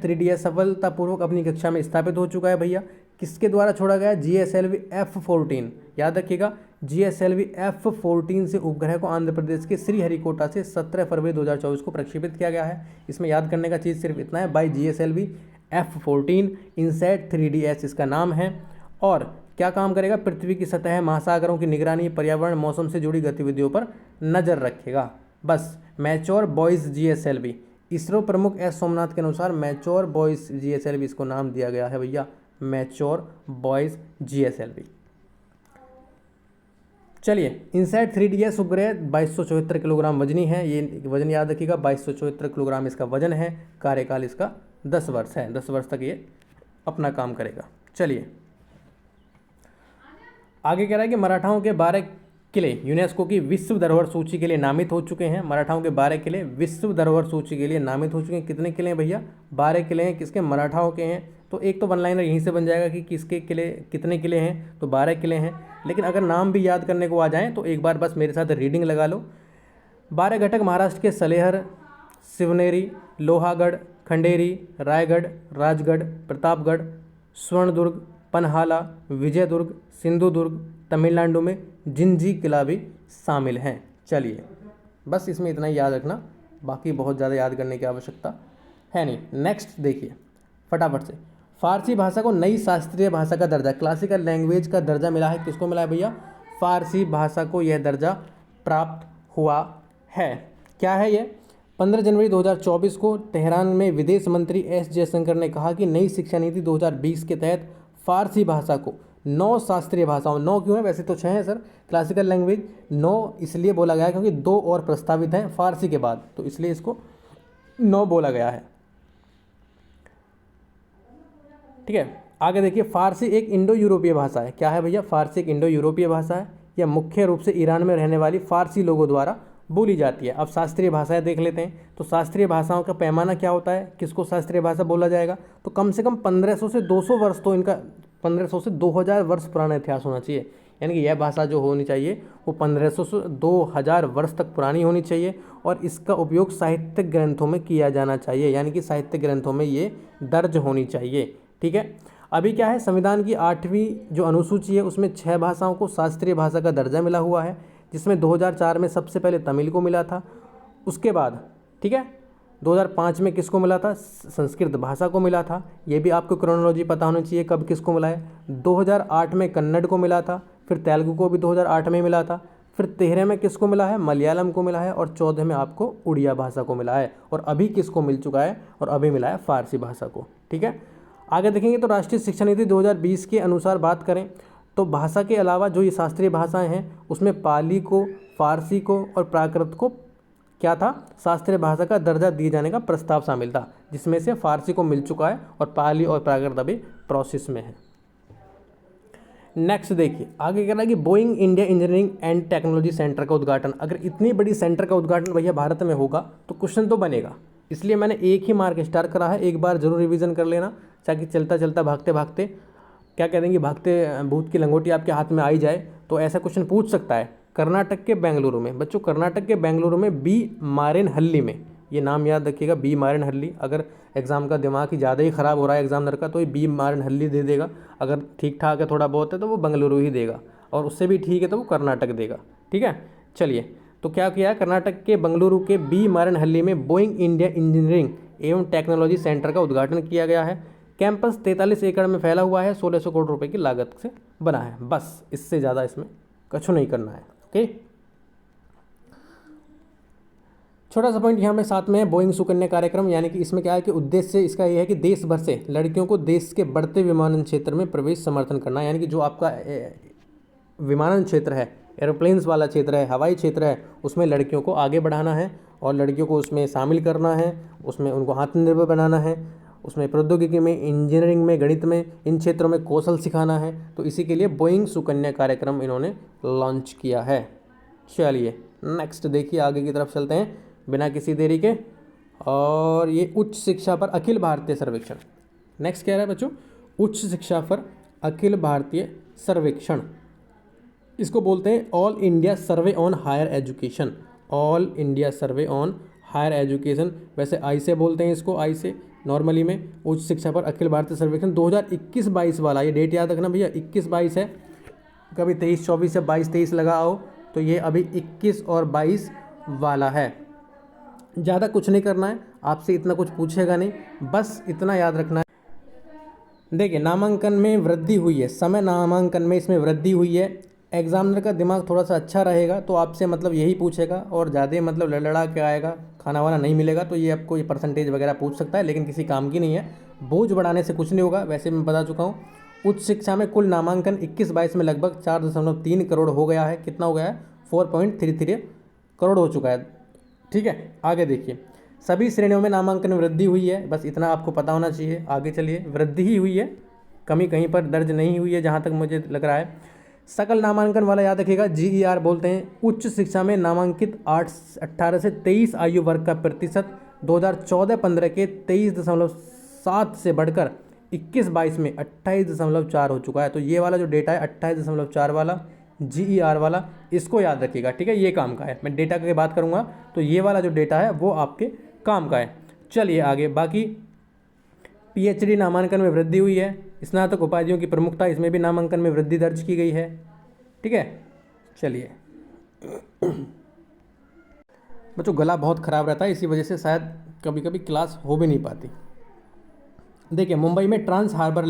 3DS सफलतापूर्वक अपनी कक्षा में स्थापित हो चुका है भैया। किसके द्वारा छोड़ा गया? GSLV F14। याद रखिएगा, GSLV F14 से उपग्रह को आंध्र प्रदेश के श्रीहरिकोटा से 17 फरवरी 2024 को प्रक्षेपित किया गया है। इसमें याद करने का चीज़ सिर्फ इतना है, by GSLV F14 INSAT 3DS इसका नाम है। और क्या काम करेगा? पृथ्वी की सतह, महासागरों की निगरानी, पर्यावरण, मौसम से जुड़ी गतिविधियों पर नज़र रखेगा। बस मैच्योर बॉयज़ GSLV। इसरो प्रमुख S सोमनाथ के अनुसार मैच्योर बॉयज़ GSLV इसको नाम दिया गया है भैया, मैच्योर बॉयज़ GSLV। चलिए, इनसैट 3DS उपग्रह 2274 किलोग्राम वजनी है। ये वजन याद रखिएगा, 2274 किलोग्राम इसका वजन है। कार्यकाल इसका 10 वर्ष है, 10 वर्ष तक ये अपना काम करेगा। चलिए आगे कह रहा है कि मराठाओं के 12 किले यूनेस्को की विश्व धरोहर सूची के लिए नामित हो चुके हैं। मराठाओं के 12 किले विश्व धरोहर सूची के लिए नामित हो चुके हैं। कितने किले हैं भैया? 12 किले हैं। किसके? मराठाओं के हैं। तो एक तो वन लाइनर यहीं से बन जाएगा कि किसके किले, कितने किले हैं, तो 12 किले हैं। लेकिन अगर नाम भी याद करने को आ जाएँ तो एक बार बस मेरे साथ रीडिंग लगा लो। 12 घटक महाराष्ट्र के सलेहर, शिवनेरी, लोहागढ़, खंडेरी, रायगढ़, राजगढ़, प्रतापगढ़, स्वर्णदुर्ग, पनहाला, विजयदुर्ग, सिंधुदुर्ग, तमिलनाडु में जिंजी किला भी शामिल हैं। चलिए बस इसमें इतना ही याद रखना, बाकी बहुत ज़्यादा याद करने की आवश्यकता है नहीं। नेक्स्ट देखिए फटाफट से। फारसी भाषा को नई शास्त्रीय भाषा का दर्जा, क्लासिकल लैंग्वेज का दर्जा मिला है। किसको मिला है भैया? फारसी भाषा को यह दर्जा प्राप्त हुआ है। क्या है ये? 15 जनवरी 2024 को तेहरान में विदेश मंत्री एस जयशंकर ने कहा कि नई शिक्षा नीति 2020 के तहत फारसी भाषा को 9 शास्त्रीय भाषाओं, 9 क्यों है, वैसे तो 6 हैं सर क्लासिकल लैंग्वेज, 9 इसलिए बोला गया है क्योंकि 2 और प्रस्तावित हैं फारसी के बाद, तो इसलिए इसको 9 बोला गया है। ठीक है, आगे देखिए, फारसी एक इंडो यूरोपीय भाषा है। क्या है भैया? फारसी एक इंडो यूरोपीय भाषा है। यह मुख्य रूप से ईरान में रहने वाली फारसी लोगों द्वारा बोली जाती है। अब शास्त्रीय भाषाएं देख लेते हैं। तो शास्त्रीय भाषाओं का पैमाना क्या होता है, किसको शास्त्रीय भाषा बोला जाएगा? तो कम से कम 1500 से 200 वर्ष तो इनका 1500 से 2000 वर्ष पुराना इतिहास होना चाहिए। यानी कि यह भाषा जो होनी चाहिए वो 1500 से 2000 वर्ष तक पुरानी होनी चाहिए और इसका उपयोग साहित्यिक ग्रंथों में किया जाना चाहिए, यानी कि साहित्यिक ग्रंथों में ये दर्ज होनी चाहिए। ठीक है, अभी क्या है, संविधान की 8वीं जो अनुसूची है उसमें 6 भाषाओं को शास्त्रीय भाषा का दर्जा मिला हुआ है, जिसमें 2004 में सबसे पहले तमिल को मिला था। उसके बाद ठीक है 2005 में किसको मिला था? संस्कृत भाषा को मिला था। ये भी आपको क्रोनोलॉजी पता होनी चाहिए कब किसको मिला है। 2008 में कन्नड़ को मिला था, फिर तेलुगु को भी 2008 में मिला था, फिर 13 में किसको मिला है? मलयालम को मिला है, और 14 में आपको उड़िया भाषा को मिला है, और अभी किसको मिल चुका है? और अभी मिला है फारसी भाषा को। ठीक है, आगे देखेंगे तो राष्ट्रीय शिक्षा नीति 2020 के अनुसार बात करें तो भाषा के अलावा जो ये शास्त्रीय भाषाएं हैं उसमें पाली को, फारसी को और प्राकृत को क्या था? शास्त्रीय भाषा का दर्जा दिए जाने का प्रस्ताव शामिल था, जिसमें से फारसी को मिल चुका है और पाली और प्राकृत अभी प्रोसेस में है। नेक्स्ट देखिए, आगे कह रहा है कि Boeing India engineering and technology centre का उद्घाटन। अगर इतनी बड़ी सेंटर का उद्घाटन भैया भारत में होगा तो क्वेश्चन तो बनेगा, इसलिए मैंने एक ही मार्क स्टार करा है। एक बार जरूर रिवीजन कर लेना, ताकि चलता चलता भागते भागते क्या कह देंगे, भागते भूत की लंगोटी आपके हाथ में आई जाए। तो ऐसा क्वेश्चन पूछ सकता है। कर्नाटक के बेंगलुरु में, बच्चों कर्नाटक के बेंगलुरु में बी मारेनहल्ली में, ये नाम याद रखिएगा, बी मारेनहल्ली। अगर एग्ज़ाम का दिमाग ही ज़्यादा ही ख़राब हो रहा है एग्जामिनर का तो ये बी मारेनहल्ली दे देगा, अगर ठीक ठाक है थोड़ा बहुत है तो वो बेंगलुरु ही देगा, और उससे भी ठीक है तो वो कर्नाटक देगा। ठीक है, चलिए, तो क्या किया है, कर्नाटक के बेंगलुरु के बी मारेनहल्ली में बोइंग इंडिया इंजीनियरिंग एवं टेक्नोलॉजी सेंटर का उद्घाटन किया गया है। कैंपस 43 एकड़ में फैला हुआ है, 1600 करोड़ रुपए की लागत से बना है। बस इससे ज़्यादा इसमें कुछ नहीं करना है। ओके, छोटा सा पॉइंट यहाँ में साथ में है, बोइंग सुकन्या कार्यक्रम, यानी कि इसमें क्या है कि उद्देश्य इसका ये है कि देश भर से लड़कियों को देश के बढ़ते विमानन क्षेत्र में प्रवेश समर्थन करना, यानी कि जो आपका विमानन क्षेत्र है, एरोप्लेन्स वाला क्षेत्र है, हवाई क्षेत्र है, उसमें लड़कियों को आगे बढ़ाना है और लड़कियों को उसमें शामिल करना है, उसमें उनको आत्मनिर्भर बनाना है, उसमें प्रौद्योगिकी में, इंजीनियरिंग में, गणित में, इन क्षेत्रों में कौशल सिखाना है। तो इसी के लिए बोइंग सुकन्या कार्यक्रम इन्होंने लॉन्च किया है। चलिए नेक्स्ट देखिए, आगे की तरफ चलते हैं बिना किसी देरी के। और ये उच्च शिक्षा पर अखिल भारतीय सर्वेक्षण, नेक्स्ट क्या है बच्चों? उच्च शिक्षा पर अखिल भारतीय सर्वेक्षण, इसको बोलते हैं all India survey on higher education. All India survey on higher education, वैसे आई से बोलते हैं इसको, आई से नॉर्मली में। उच्च शिक्षा पर अखिल भारतीय सर्वेक्षण 2021-22 वाला, ये डेट याद रखना भैया, 21-22 है, कभी 23-24 या 22-23 लगा हो, तो ये अभी 21 और 22 वाला है। ज़्यादा कुछ नहीं करना है, आपसे इतना कुछ पूछेगा नहीं, बस इतना याद रखना है। देखिए, नामांकन में वृद्धि हुई है, समय नामांकन में इसमें वृद्धि हुई है। एग्जामिनर का दिमाग थोड़ा सा अच्छा रहेगा तो आपसे मतलब यही पूछेगा, और ज़्यादा मतलब लड़लड़ा के आएगा, खाना वाना नहीं मिलेगा तो ये आपको ये परसेंटेज वगैरह पूछ सकता है, लेकिन किसी काम की नहीं है। बोझ बढ़ाने से कुछ नहीं होगा, वैसे मैं बता चुका हूँ। उच्च शिक्षा में कुल नामांकन 21-22 में लगभग 4.3 करोड़ हो गया है। कितना हो गया है? 4.33 करोड़ हो चुका है। ठीक है, आगे देखिए, सभी श्रेणियों में नामांकन में वृद्धि हुई है, बस इतना आपको पता होना चाहिए। आगे चलिए, वृद्धि ही हुई है, कमी कहीं पर दर्ज नहीं हुई है जहाँ तक मुझे लग रहा है। सकल नामांकन वाला याद रखिएगा, GER बोलते हैं। उच्च शिक्षा में नामांकित 18 से 23 आयु वर्ग का प्रतिशत 2014-15 के 23.7 से बढ़कर 21-22 में 28.4 हो चुका है। तो ये वाला जो डेटा है 28.4 वाला GER वाला, इसको याद रखिएगा। ठीक है, ये काम का है, मैं डेटा की बात करूँगा तो ये वाला जो डेटा है वो आपके काम का है। चलिए आगे, बाकी PhD नामांकन में वृद्धि हुई है। स्नातक उपाधियों की प्रमुखता, इसमें भी नामांकन में वृद्धि दर्ज की गई है। ठीक है, चलिए बच्चों, गला बहुत ख़राब रहता है, इसी वजह से शायद कभी कभी क्लास हो भी नहीं पाती। देखिए, मुंबई में trans harbour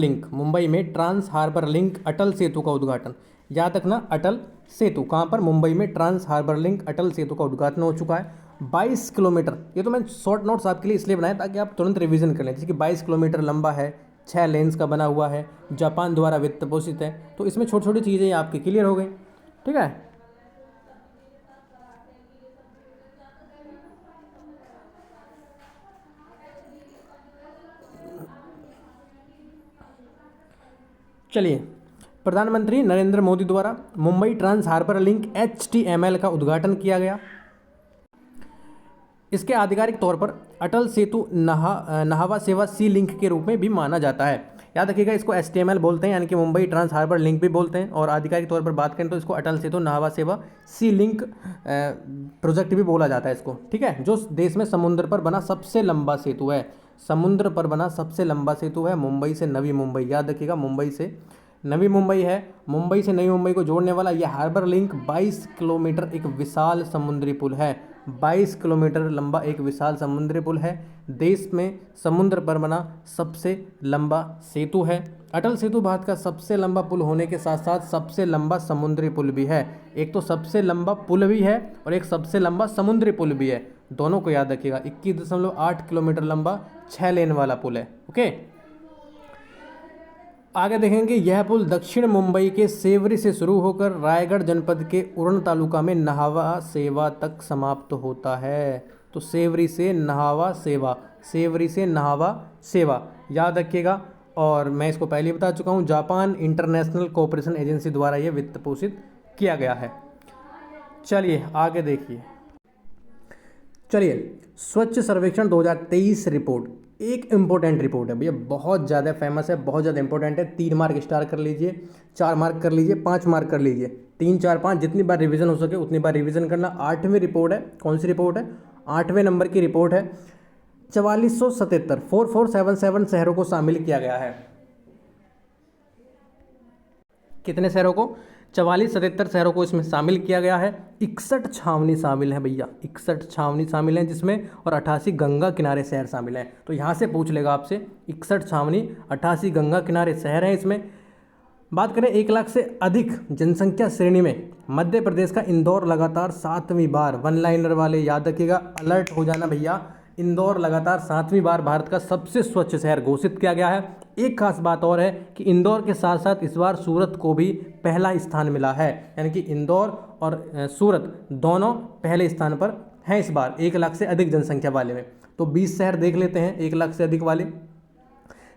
link Atal Setu का उद्घाटन, याद रखना, अटल सेतु कहाँ पर? मुंबई में trans harbour link Atal Setu का उद्घाटन हो चुका है। 22 किलोमीटर, ये तो मैं शॉर्ट नोट्स आपके लिए इसलिए बनाए ताकि आप तुरंत रिवीजन कर लें। जैसे कि 22 किलोमीटर लंबा है, 6 लेन्स का बना हुआ है, जापान द्वारा वित्त पोषित है। तो इसमें छोटी छोटी चीज़ें आपकी क्लियर हो गई, ठीक है। चलिए, प्रधानमंत्री नरेंद्र मोदी द्वारा Mumbai trans harbour link HTML का उद्घाटन किया गया। इसके आधिकारिक तौर पर अटल सेतु नहावा सेवा सी लिंक के रूप में भी माना जाता है। याद रखिएगा, इसको HTML बोलते हैं, यानी कि मुंबई ट्रांस हार्बर लिंक भी बोलते हैं, और आधिकारिक तौर पर बात करें तो इसको अटल सेतु नहावा सेवा सी लिंक प्रोजेक्ट भी बोला जाता है इसको, ठीक है। जो देश में समुद्र पर बना सबसे लंबा सेतु है, समुद्र पर बना सबसे लंबा सेतु है, मुंबई से नवी मुंबई। याद रखिएगा, मुंबई से नवी मुंबई है, मुंबई से नई मुंबई को जोड़ने वाला यह हार्बर लिंक 22 किलोमीटर एक विशाल समुद्री पुल है। 22 किलोमीटर लंबा एक विशाल समुद्री पुल है, देश में समुद्र पर बना सबसे लंबा सेतु है। अटल सेतु भारत का सबसे लंबा पुल होने के साथ साथ सबसे लंबा समुद्री पुल भी है। एक तो सबसे लंबा पुल भी है और एक सबसे लंबा समुद्री पुल भी है, दोनों को याद रखिएगा। 21.8 किलोमीटर लंबा 6 लेन वाला पुल है, ओके। आगे देखेंगे, यह पुल दक्षिण मुंबई के सेवरी से शुरू होकर रायगढ़ जनपद के उरण तालुका में नहावा सेवा तक समाप्त होता है। तो सेवरी से नहावा सेवा, सेवरी से नहावा सेवा याद रखिएगा। और मैं इसको पहले ही बता चुका हूँ, जापान इंटरनेशनल कोऑपरेशन एजेंसी द्वारा यह वित्त पोषित किया गया है। चलिए आगे देखिए, चलिए स्वच्छ सर्वेक्षण 2023 रिपोर्ट, एक इम्पोर्टेंट रिपोर्ट है भैया, बहुत ज़्यादा फेमस है, बहुत ज़्यादा इंपॉर्टेंट है। 3 मार्क स्टार कर लीजिए, 4 मार्क कर लीजिए, 5 मार्क कर लीजिए, 3, 4, 5 जितनी बार रिवीजन हो सके उतनी बार रिवीजन करना। 8वीं रिपोर्ट है, कौन सी रिपोर्ट है? 8वें नंबर की रिपोर्ट है। 4477 शहरों को शामिल किया गया है। कितने शहरों को? 4477 शहरों को इसमें शामिल किया गया है। 61 छावनी शामिल हैं भैया, 61 छावनी शामिल हैं जिसमें, और 88 गंगा किनारे शहर शामिल हैं। तो यहाँ से पूछ लेगा आपसे, 61 छावनी, 88 गंगा किनारे शहर हैं इसमें। बात करें 1 लाख से अधिक जनसंख्या श्रेणी में, मध्य प्रदेश का इंदौर लगातार 7वीं बार, वन लाइनर वाले याद रखिएगा, अलर्ट हो जाना भैया, इंदौर लगातार 7वीं बार भारत का सबसे स्वच्छ शहर घोषित किया गया है। एक खास बात और है कि इंदौर के साथ साथ इस बार सूरत को भी पहला स्थान मिला है, यानी कि इंदौर और सूरत दोनों पहले स्थान पर हैं इस बार 1 लाख से अधिक जनसंख्या वाले में। तो 20 शहर देख लेते हैं 1 लाख से अधिक वाले।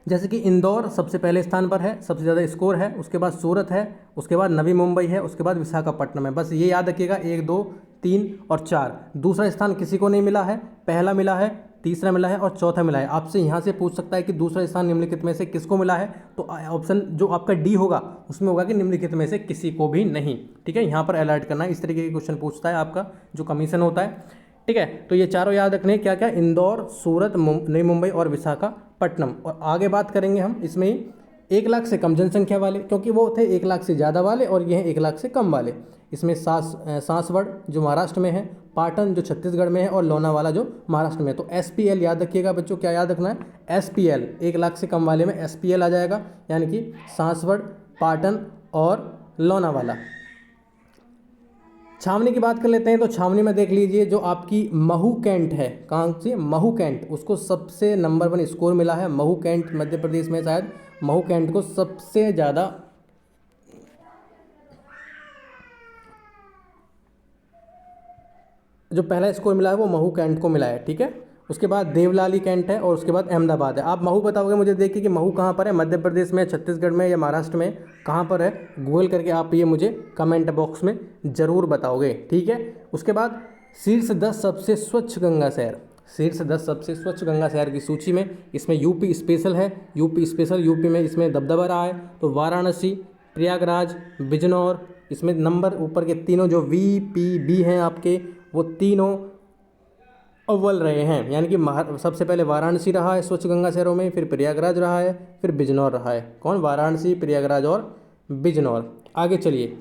जैसे कि इंदौर सबसे पहले स्थान पर है, सबसे ज़्यादा स्कोर है, उसके बाद सूरत है, उसके बाद नवी मुंबई है, उसके बाद विशाखापट्टनम है। बस ये याद रखिएगा, 1, 2, 3 और 4। दूसरा स्थान किसी को नहीं मिला है, पहला मिला है, तीसरा मिला है और चौथा मिला है। आपसे यहाँ से पूछ सकता है कि दूसरा स्थान निम्नलिखित में से किसको मिला है, तो ऑप्शन जो आपका डी होगा उसमें होगा कि निम्नलिखित में से किसी को भी नहीं, ठीक है। यहाँ पर अलर्ट करना है, इस तरीके के क्वेश्चन पूछता है आपका जो कमीशन होता है, ठीक है। तो ये चारों याद रखने, क्या क्या? इंदौर, सूरत, नई मुंबई और विशाखापट्टनम। और आगे बात करेंगे हम इसमें 1 लाख से कम जनसंख्या वाले, क्योंकि वो थे 1 लाख से ज़्यादा वाले और ये हैं 1 लाख से कम वाले। इसमें सासवड़ जो महाराष्ट्र में है, पाटन जो छत्तीसगढ़ में है और लोनावाला जो महाराष्ट्र में है। तो SPL याद रखिएगा बच्चों, क्या याद रखना है? SPL, 1 लाख से कम वाले में SPL आ जाएगा, यानी कि सासवड़, पाटन और लोनावाला। छावनी की बात कर लेते हैं, तो छावनी में देख लीजिए जो आपकी महू कैंट है, कहाँ से? महू कैंट, उसको सबसे नंबर 1 स्कोर मिला है। महू कैंट मध्य प्रदेश में, शायद महू कैंट को सबसे ज़्यादा जो पहला स्कोर मिला है वो महू कैंट को मिला है, ठीक है। उसके बाद देवलाली कैंट है और उसके बाद अहमदाबाद है। आप महू बताओगे मुझे देखिए कि महू कहाँ पर है, मध्य प्रदेश में, छत्तीसगढ़ में या महाराष्ट्र में, कहाँ पर है? गूगल करके आप ये मुझे कमेंट बॉक्स में ज़रूर बताओगे, ठीक है। उसके बाद शीर्ष 10 सबसे स्वच्छ गंगा शहर, शीर्ष 10 सबसे स्वच्छ गंगा शहर की सूची में इसमें यूपी स्पेशल है, यूपी स्पेशल, यूपी में इसमें दबदबा रहा है। तो वाराणसी, प्रयागराज, बिजनौर, इसमें नंबर ऊपर के तीनों जो VPB हैं आपके, वो तीनों अव्वल रहे हैं, यानी कि सबसे पहले वाराणसी रहा है स्वच्छ गंगा शहरों में, फिर प्रयागराज रहा है, फिर बिजनौर रहा है। कौन? वाराणसी, प्रयागराज और बिजनौर। आगे चलिए,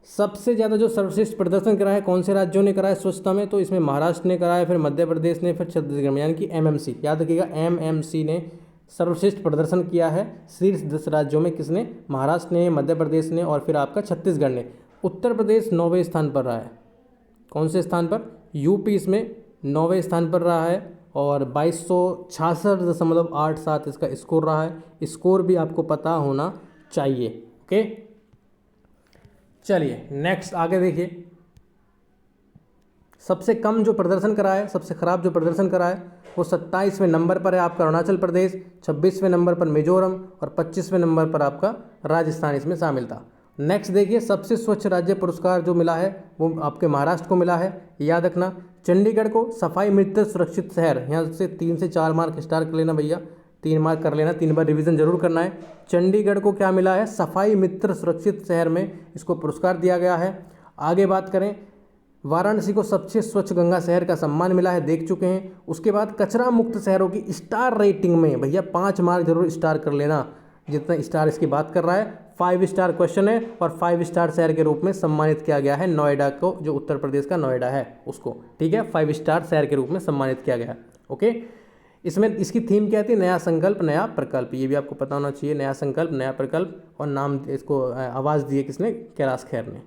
सबसे ज़्यादा जो सर्वश्रेष्ठ प्रदर्शन करा है कौन से राज्यों ने करा है स्वच्छता में? तो इसमें महाराष्ट्र ने करा है, फिर मध्य प्रदेश ने, फिर छत्तीसगढ़ में, यानी कि MMC याद रखिएगा, MMC ने सर्वश्रेष्ठ प्रदर्शन किया है। शीर्ष 10 राज्यों में किसने? महाराष्ट्र ने, मध्य प्रदेश ने और फिर आपका छत्तीसगढ़ ने। उत्तर प्रदेश 9वें स्थान पर रहा है, कौन से स्थान पर? यूपी इसमें 9वें स्थान पर रहा है और 2266.87 इसका स्कोर रहा है। स्कोर भी आपको पता होना चाहिए। ओके, चलिए नेक्स्ट आगे देखिए। सबसे कम जो प्रदर्शन करा है, सबसे खराब जो प्रदर्शन करा है, वो 27वें नंबर पर है आपका अरुणाचल प्रदेश, 26वें नंबर पर मिजोरम और 25वें नंबर पर आपका राजस्थान इसमें शामिल था। नेक्स्ट देखिए, सबसे स्वच्छ राज्य पुरस्कार जो मिला है वो आपके महाराष्ट्र को मिला है। याद रखना, चंडीगढ़ को सफाई मित्र सुरक्षित शहर, यहाँ से 3 से 4 मार्क स्टार कर लेना भैया, 3 मार्क कर लेना, 3 बार रिवीजन जरूर करना है। चंडीगढ़ को क्या मिला है? सफाई मित्र सुरक्षित शहर में इसको पुरस्कार दिया गया है। आगे बात करें, वाराणसी को सबसे स्वच्छ गंगा शहर का सम्मान मिला है, देख चुके हैं। उसके बाद कचरा मुक्त शहरों की स्टार रेटिंग में भैया 5 मार्क जरूर स्टार कर लेना, जितना स्टार इसकी बात कर रहा है। 5 स्टार क्वेश्चन है और 5 स्टार शहर के रूप में सम्मानित किया गया है नोएडा को, जो उत्तर प्रदेश का नोएडा है उसको, ठीक है, 5 स्टार शहर के रूप में सम्मानित किया गया है। ओके, इसमें इसकी थीम क्या थी? नया संकल्प नया प्रकल्प, ये भी आपको पता होना चाहिए। नया संकल्प नया प्रकल्प, और नाम इसको आवाज़ दी है किसने? कैलाश खेर ने।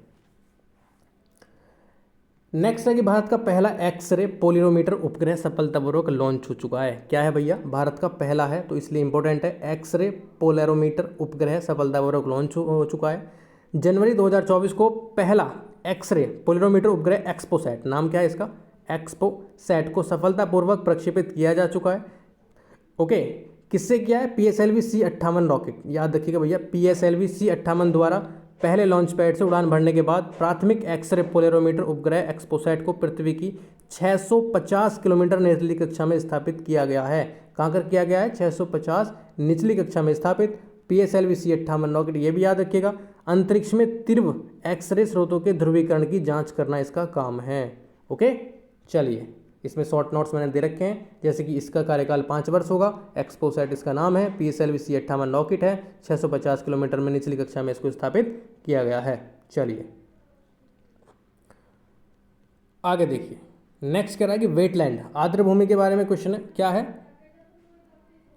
नेक्स्ट है कि भारत का पहला एक्सरे पोलिरोमीटर उपग्रह सफलतापूर्वक लॉन्च हो चुका है। क्या है भैया? भारत का पहला है तो इसलिए इंपॉर्टेंट है। एक्सरे पोलैरोमीटर उपग्रह सफलतापूर्वक लॉन्च हो चुका है। जनवरी 2024 को पहला एक्सरे पोलिरोमीटर उपग्रह एक्सपोसैट, नाम क्या है इसका? एक्सपोसैट को सफलतापूर्वक प्रक्षेपित किया जा चुका है। ओके, किससे किया है? PSLV C58 रॉकेट, याद रखिएगा भैया, PSLV C58 द्वारा पहले लॉन्च पैड से उड़ान भरने के बाद प्राथमिक एक्सरे पोलैरोमीटर उपग्रह एक्सपोसैट को पृथ्वी की 650 किलोमीटर निचली कक्षा में स्थापित किया गया है। कहाँ कर किया गया है? 650 निचली कक्षा में स्थापित PSLV C58 रॉकेट, ये भी याद रखिएगा। अंतरिक्ष में तीव्र एक्सरे स्रोतों के ध्रुवीकरण की जांच करना इसका काम है। ओके, चलिए इसमें शॉर्ट नोट्स मैंने दे रखे हैं, जैसे कि इसका कार्यकाल 5 वर्ष होगा। एक्सपोसैट इसका नाम है, PSLV C58 रॉकेट है, 650 किलोमीटर में निचली कक्षा में इसको स्थापित किया गया है। चलिए आगे देखिए, नेक्स्ट कह रहा है कि वेटलैंड, आर्द्रभूमि के बारे में क्वेश्चन है। क्या है?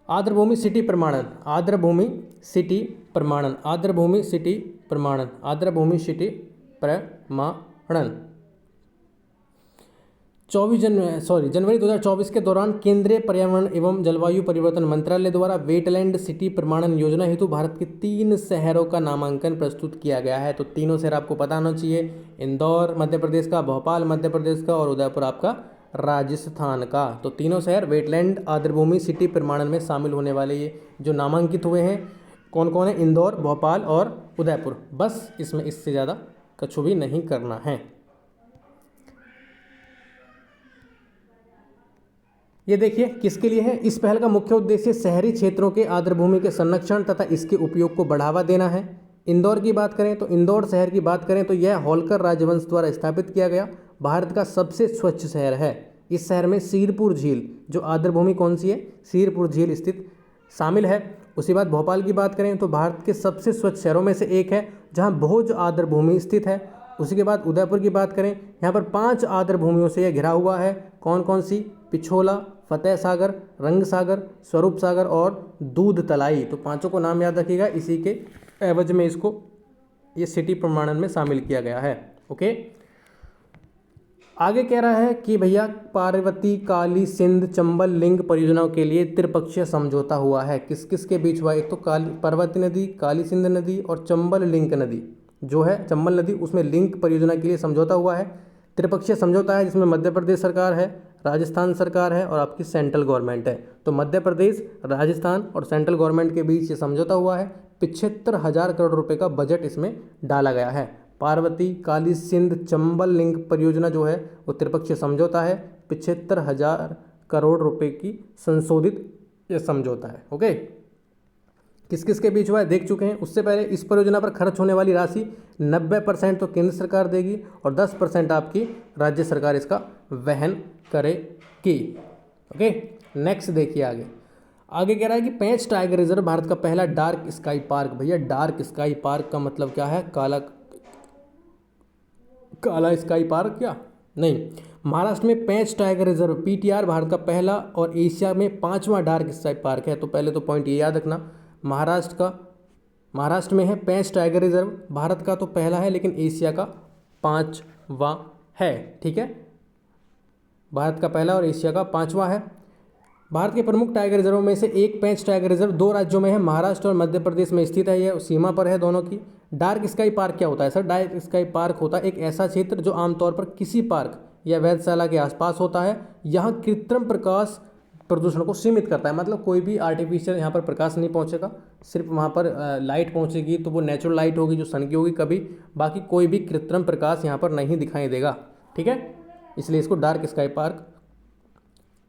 आर्द्रभूमि सिटी प्रमाणन, आर्द्रभूमि सिटी प्रमाणन, आर्द्रभूमि सिटी प्रमाणन, आर्द्रभूमि सिटी प्रमाणन। जनवरी 2024 के दौरान केंद्रीय पर्यावरण एवं जलवायु परिवर्तन मंत्रालय द्वारा वेटलैंड सिटी प्रमाणन योजना हेतु भारत के 3 शहरों का नामांकन प्रस्तुत किया गया है। तो तीनों शहर आपको पता होना चाहिए, इंदौर मध्य प्रदेश का, भोपाल मध्य प्रदेश का और उदयपुर आपका राजस्थान का। तो तीनों शहर वेटलैंड आर्द्रभूमि सिटी प्रमाणन में शामिल होने वाले ये जो नामांकित हुए हैं, कौन कौन है? इंदौर, भोपाल और उदयपुर। बस इसमें इससे ज़्यादा कुछ भी नहीं करना है। ये देखिए किसके लिए है? इस पहल का मुख्य उद्देश्य शहरी क्षेत्रों के आर्द्रभूमि के संरक्षण तथा इसके उपयोग को बढ़ावा देना है। इंदौर की बात करें तो, इंदौर शहर की बात करें तो यह होलकर राजवंश द्वारा स्थापित किया गया भारत का सबसे स्वच्छ शहर है। इस शहर में सीरपुर झील, जो आर्द्रभूमि कौन सी है? सीरपुर झील स्थित शामिल है। उसी बात भोपाल की बात करें तो भारत के सबसे स्वच्छ शहरों में से एक है, जहाँ भोज आर्द्रभूमि स्थित है। उसी के बाद उदयपुर की बात करें, यहाँ पर 5 आर्द्रभूमियों से यह घिरा हुआ है। कौन कौन सी? पिछोला, फतेह सागर, रंग सागर, स्वरूप सागर और दूध तलाई। तो 5 को नाम याद रखिएगा, इसी के एवज में इसको ये सिटी प्रमाणन में शामिल किया गया है। ओके, आगे कह रहा है कि भैया पार्वती, काली, सिंध, चंबल, लिंक परियोजनाओं के लिए त्रिपक्षीय समझौता हुआ है। किस किस के बीच हुआ? एक तो पार्वती नदी, काली सिंध नदी और चंबल लिंक नदी जो है, चंबल नदी, उसमें लिंक परियोजना के लिए समझौता हुआ है। त्रिपक्षीय समझौता है जिसमें मध्य प्रदेश सरकार है, राजस्थान सरकार है और आपकी सेंट्रल गवर्नमेंट है। तो मध्य प्रदेश, राजस्थान और सेंट्रल गवर्नमेंट के बीच ये समझौता हुआ है। 75,000 करोड़ रुपए का बजट इसमें डाला गया है। पार्वती, काली सिंध, चंबल लिंक परियोजना जो है वो त्रिपक्षीय समझौता है। 75,000 करोड़ रुपए की संशोधित ये समझौता है। ओके, किस किस के बीच हुआ है देख चुके हैं। उससे पहले इस परियोजना पर खर्च होने वाली राशि 90% तो केंद्र सरकार देगी और 10% आपकी राज्य सरकार इसका वहन करेगी। ओके, नेक्स्ट देखिए आगे। आगे कह रहा है कि पेंच टाइगर रिजर्व भारत का पहला डार्क स्काई पार्क। भैया डार्क स्काई पार्क का मतलब क्या है? काला स्काई पार्क क्या? नहीं, महाराष्ट्र में पेंच टाइगर रिजर्व PTR भारत का पहला और एशिया में 5वां डार्क स्काई पार्क है। तो पहले तो पॉइंट ये याद रखना, महाराष्ट्र में है पेंच टाइगर रिजर्व, भारत का तो पहला है लेकिन एशिया का 5वां है। ठीक है, भारत का पहला और एशिया का 5वां है। भारत के प्रमुख टाइगर रिजर्व में से एक पेंच टाइगर रिजर्व 2 राज्यों में है, महाराष्ट्र और मध्य प्रदेश में स्थित है, यह सीमा पर है दोनों की। डार्क स्काई पार्क क्या होता है सर? डार्क स्काई पार्क होता है एक ऐसा क्षेत्र जो आमतौर पर किसी पार्क या वेधशाला के आसपास होता है। यहाँ कृत्रिम प्रकाश प्रदूषण को सीमित करता है, मतलब कोई भी आर्टिफिशियल यहाँ पर प्रकाश नहीं पहुँचेगा, सिर्फ वहाँ पर लाइट पहुँचेगी तो वो नेचुरल लाइट होगी जो सन की होगी कभी, बाकी कोई भी कृत्रिम प्रकाश यहाँ पर नहीं दिखाई देगा, ठीक है, इसलिए इसको डार्क स्काई पार्क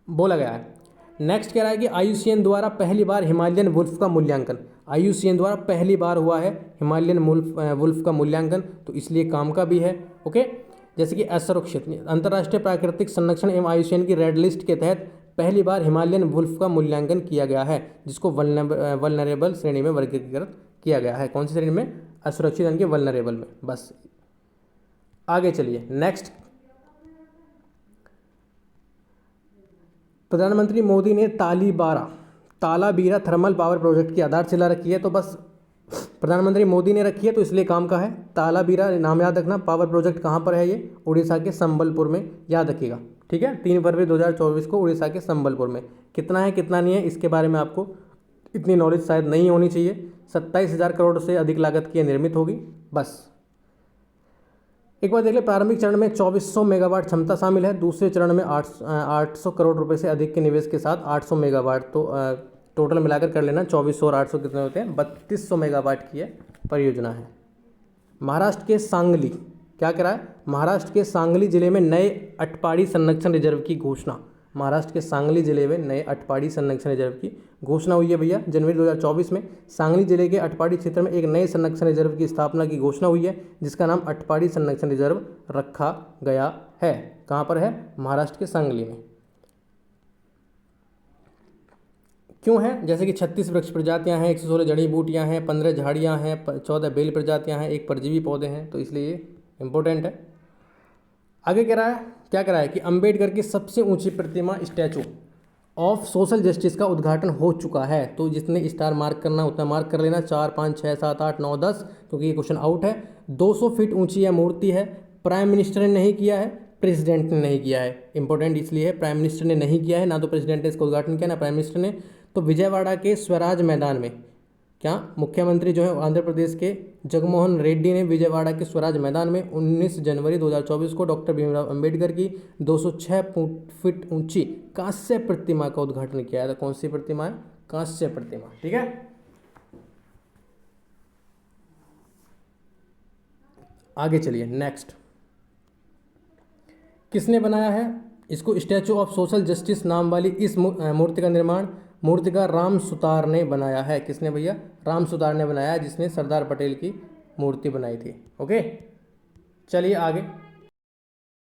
बोला गया है। नेक्स्ट कह रहा है कि IUCN द्वारा पहली बार हिमालयन वुल्फ का मूल्यांकन, IUCN द्वारा पहली बार हुआ है हिमालयन वुल्फ का मूल्यांकन, तो इसलिए काम का भी है, ओके। जैसे कि असुरक्षित अंतर्राष्ट्रीय प्राकृतिक संरक्षण एवं IUCN की रेड लिस्ट के तहत पहली बार हिमालयन वुल्फ का मूल्यांकन किया गया है, जिसको वल्नरेबल श्रेणी में वर्गीकृत किया गया है। कौन सी श्रेणी में? असुरक्षित यानी कि वल्नरेबल में। बस आगे चलिए नेक्स्ट। प्रधानमंत्री मोदी ने तालाबीरा थर्मल पावर प्रोजेक्ट की आधारशिला रखी है, तो बस प्रधानमंत्री मोदी ने रखी है तो इसलिए काम का है। तालाबीरा नाम याद रखना, पावर प्रोजेक्ट कहाँ पर है? ये उड़ीसा के संबलपुर में, याद रखिएगा, ठीक है। 3 फरवरी 2024 को उड़ीसा के संबलपुर में। कितना है कितना नहीं है इसके बारे में आपको इतनी नॉलेज शायद नहीं होनी चाहिए। 27,000 करोड़ से अधिक लागत की निर्मित होगी। बस एक बार देख ले, प्रारंभिक चरण में 2400 मेगावाट क्षमता शामिल है, दूसरे चरण में 800 करोड़ रुपए से अधिक के निवेश के साथ 800 मेगावाट, तो टोटल मिलाकर कर लेना 2400 और 800 कितने होते हैं? 3200 मेगावाट की परियोजना है। महाराष्ट्र के सांगली क्या करा है? महाराष्ट्र के सांगली जिले में नए अटपाड़ी संरक्षण रिजर्व की घोषणा। महाराष्ट्र के सांगली जिले में नए अटपाड़ी संरक्षण रिजर्व की घोषणा हुई है भैया। जनवरी 2024 में सांगली जिले के अटपाड़ी क्षेत्र में एक नए संरक्षण रिजर्व की स्थापना की घोषणा हुई है, जिसका नाम अटपाड़ी संरक्षण रिजर्व रखा गया है। कहाँ पर है? महाराष्ट्र के सांगली में। क्यों है? जैसे कि 36 वृक्ष प्रजातियां हैं, 116 जड़ी बूटियां हैं, 15 झाड़ियां हैं, 14 बेल प्रजातियां हैं, 1 परजीवी पौधे हैं, तो इसलिए ये इंपॉर्टेंट है। आगे कह रहा है, क्या कह रहा है कि अंबेडकर की सबसे ऊंची प्रतिमा स्टैचू ऑफ सोशल जस्टिस का उद्घाटन हो चुका है। तो जितने स्टार मार्क करना उतना मार्क कर लेना, 4 5 6 7 8 9 10, क्योंकि ये क्वेश्चन आउट है। 200 फीट ऊंची यह मूर्ति है। प्राइम मिनिस्टर ने नहीं किया है, प्रेसिडेंट ने नहीं किया है। इंपॉर्टेंट इसलिए है, प्राइम मिनिस्टर ने नहीं किया है, ना तो प्रेसिडेंट ने इसका उद्घाटन किया ना प्राइम मिनिस्टर ने। तो विजयवाड़ा के स्वराज मैदान में क्या मुख्यमंत्री जो है आंध्र प्रदेश के जगनमोहन रेड्डी ने विजयवाड़ा के स्वराज मैदान में 19 जनवरी 2024 को डॉक्टर भीमराव अंबेडकर की 206 फीट ऊंची कांस्य प्रतिमा का उद्घाटन किया है। तो कौन सी प्रतिमा है? कांस्य प्रतिमा, ठीक है। आगे चलिए नेक्स्ट। किसने बनाया है इसको? स्टैचू ऑफ सोशल जस्टिस नाम वाली इस मूर्ति का निर्माण मूर्तिकार राम सुतार ने बनाया है। किसने भैया? राम सुतार ने बनाया है, जिसने सरदार पटेल की मूर्ति बनाई थी। ओके, चलिए आगे।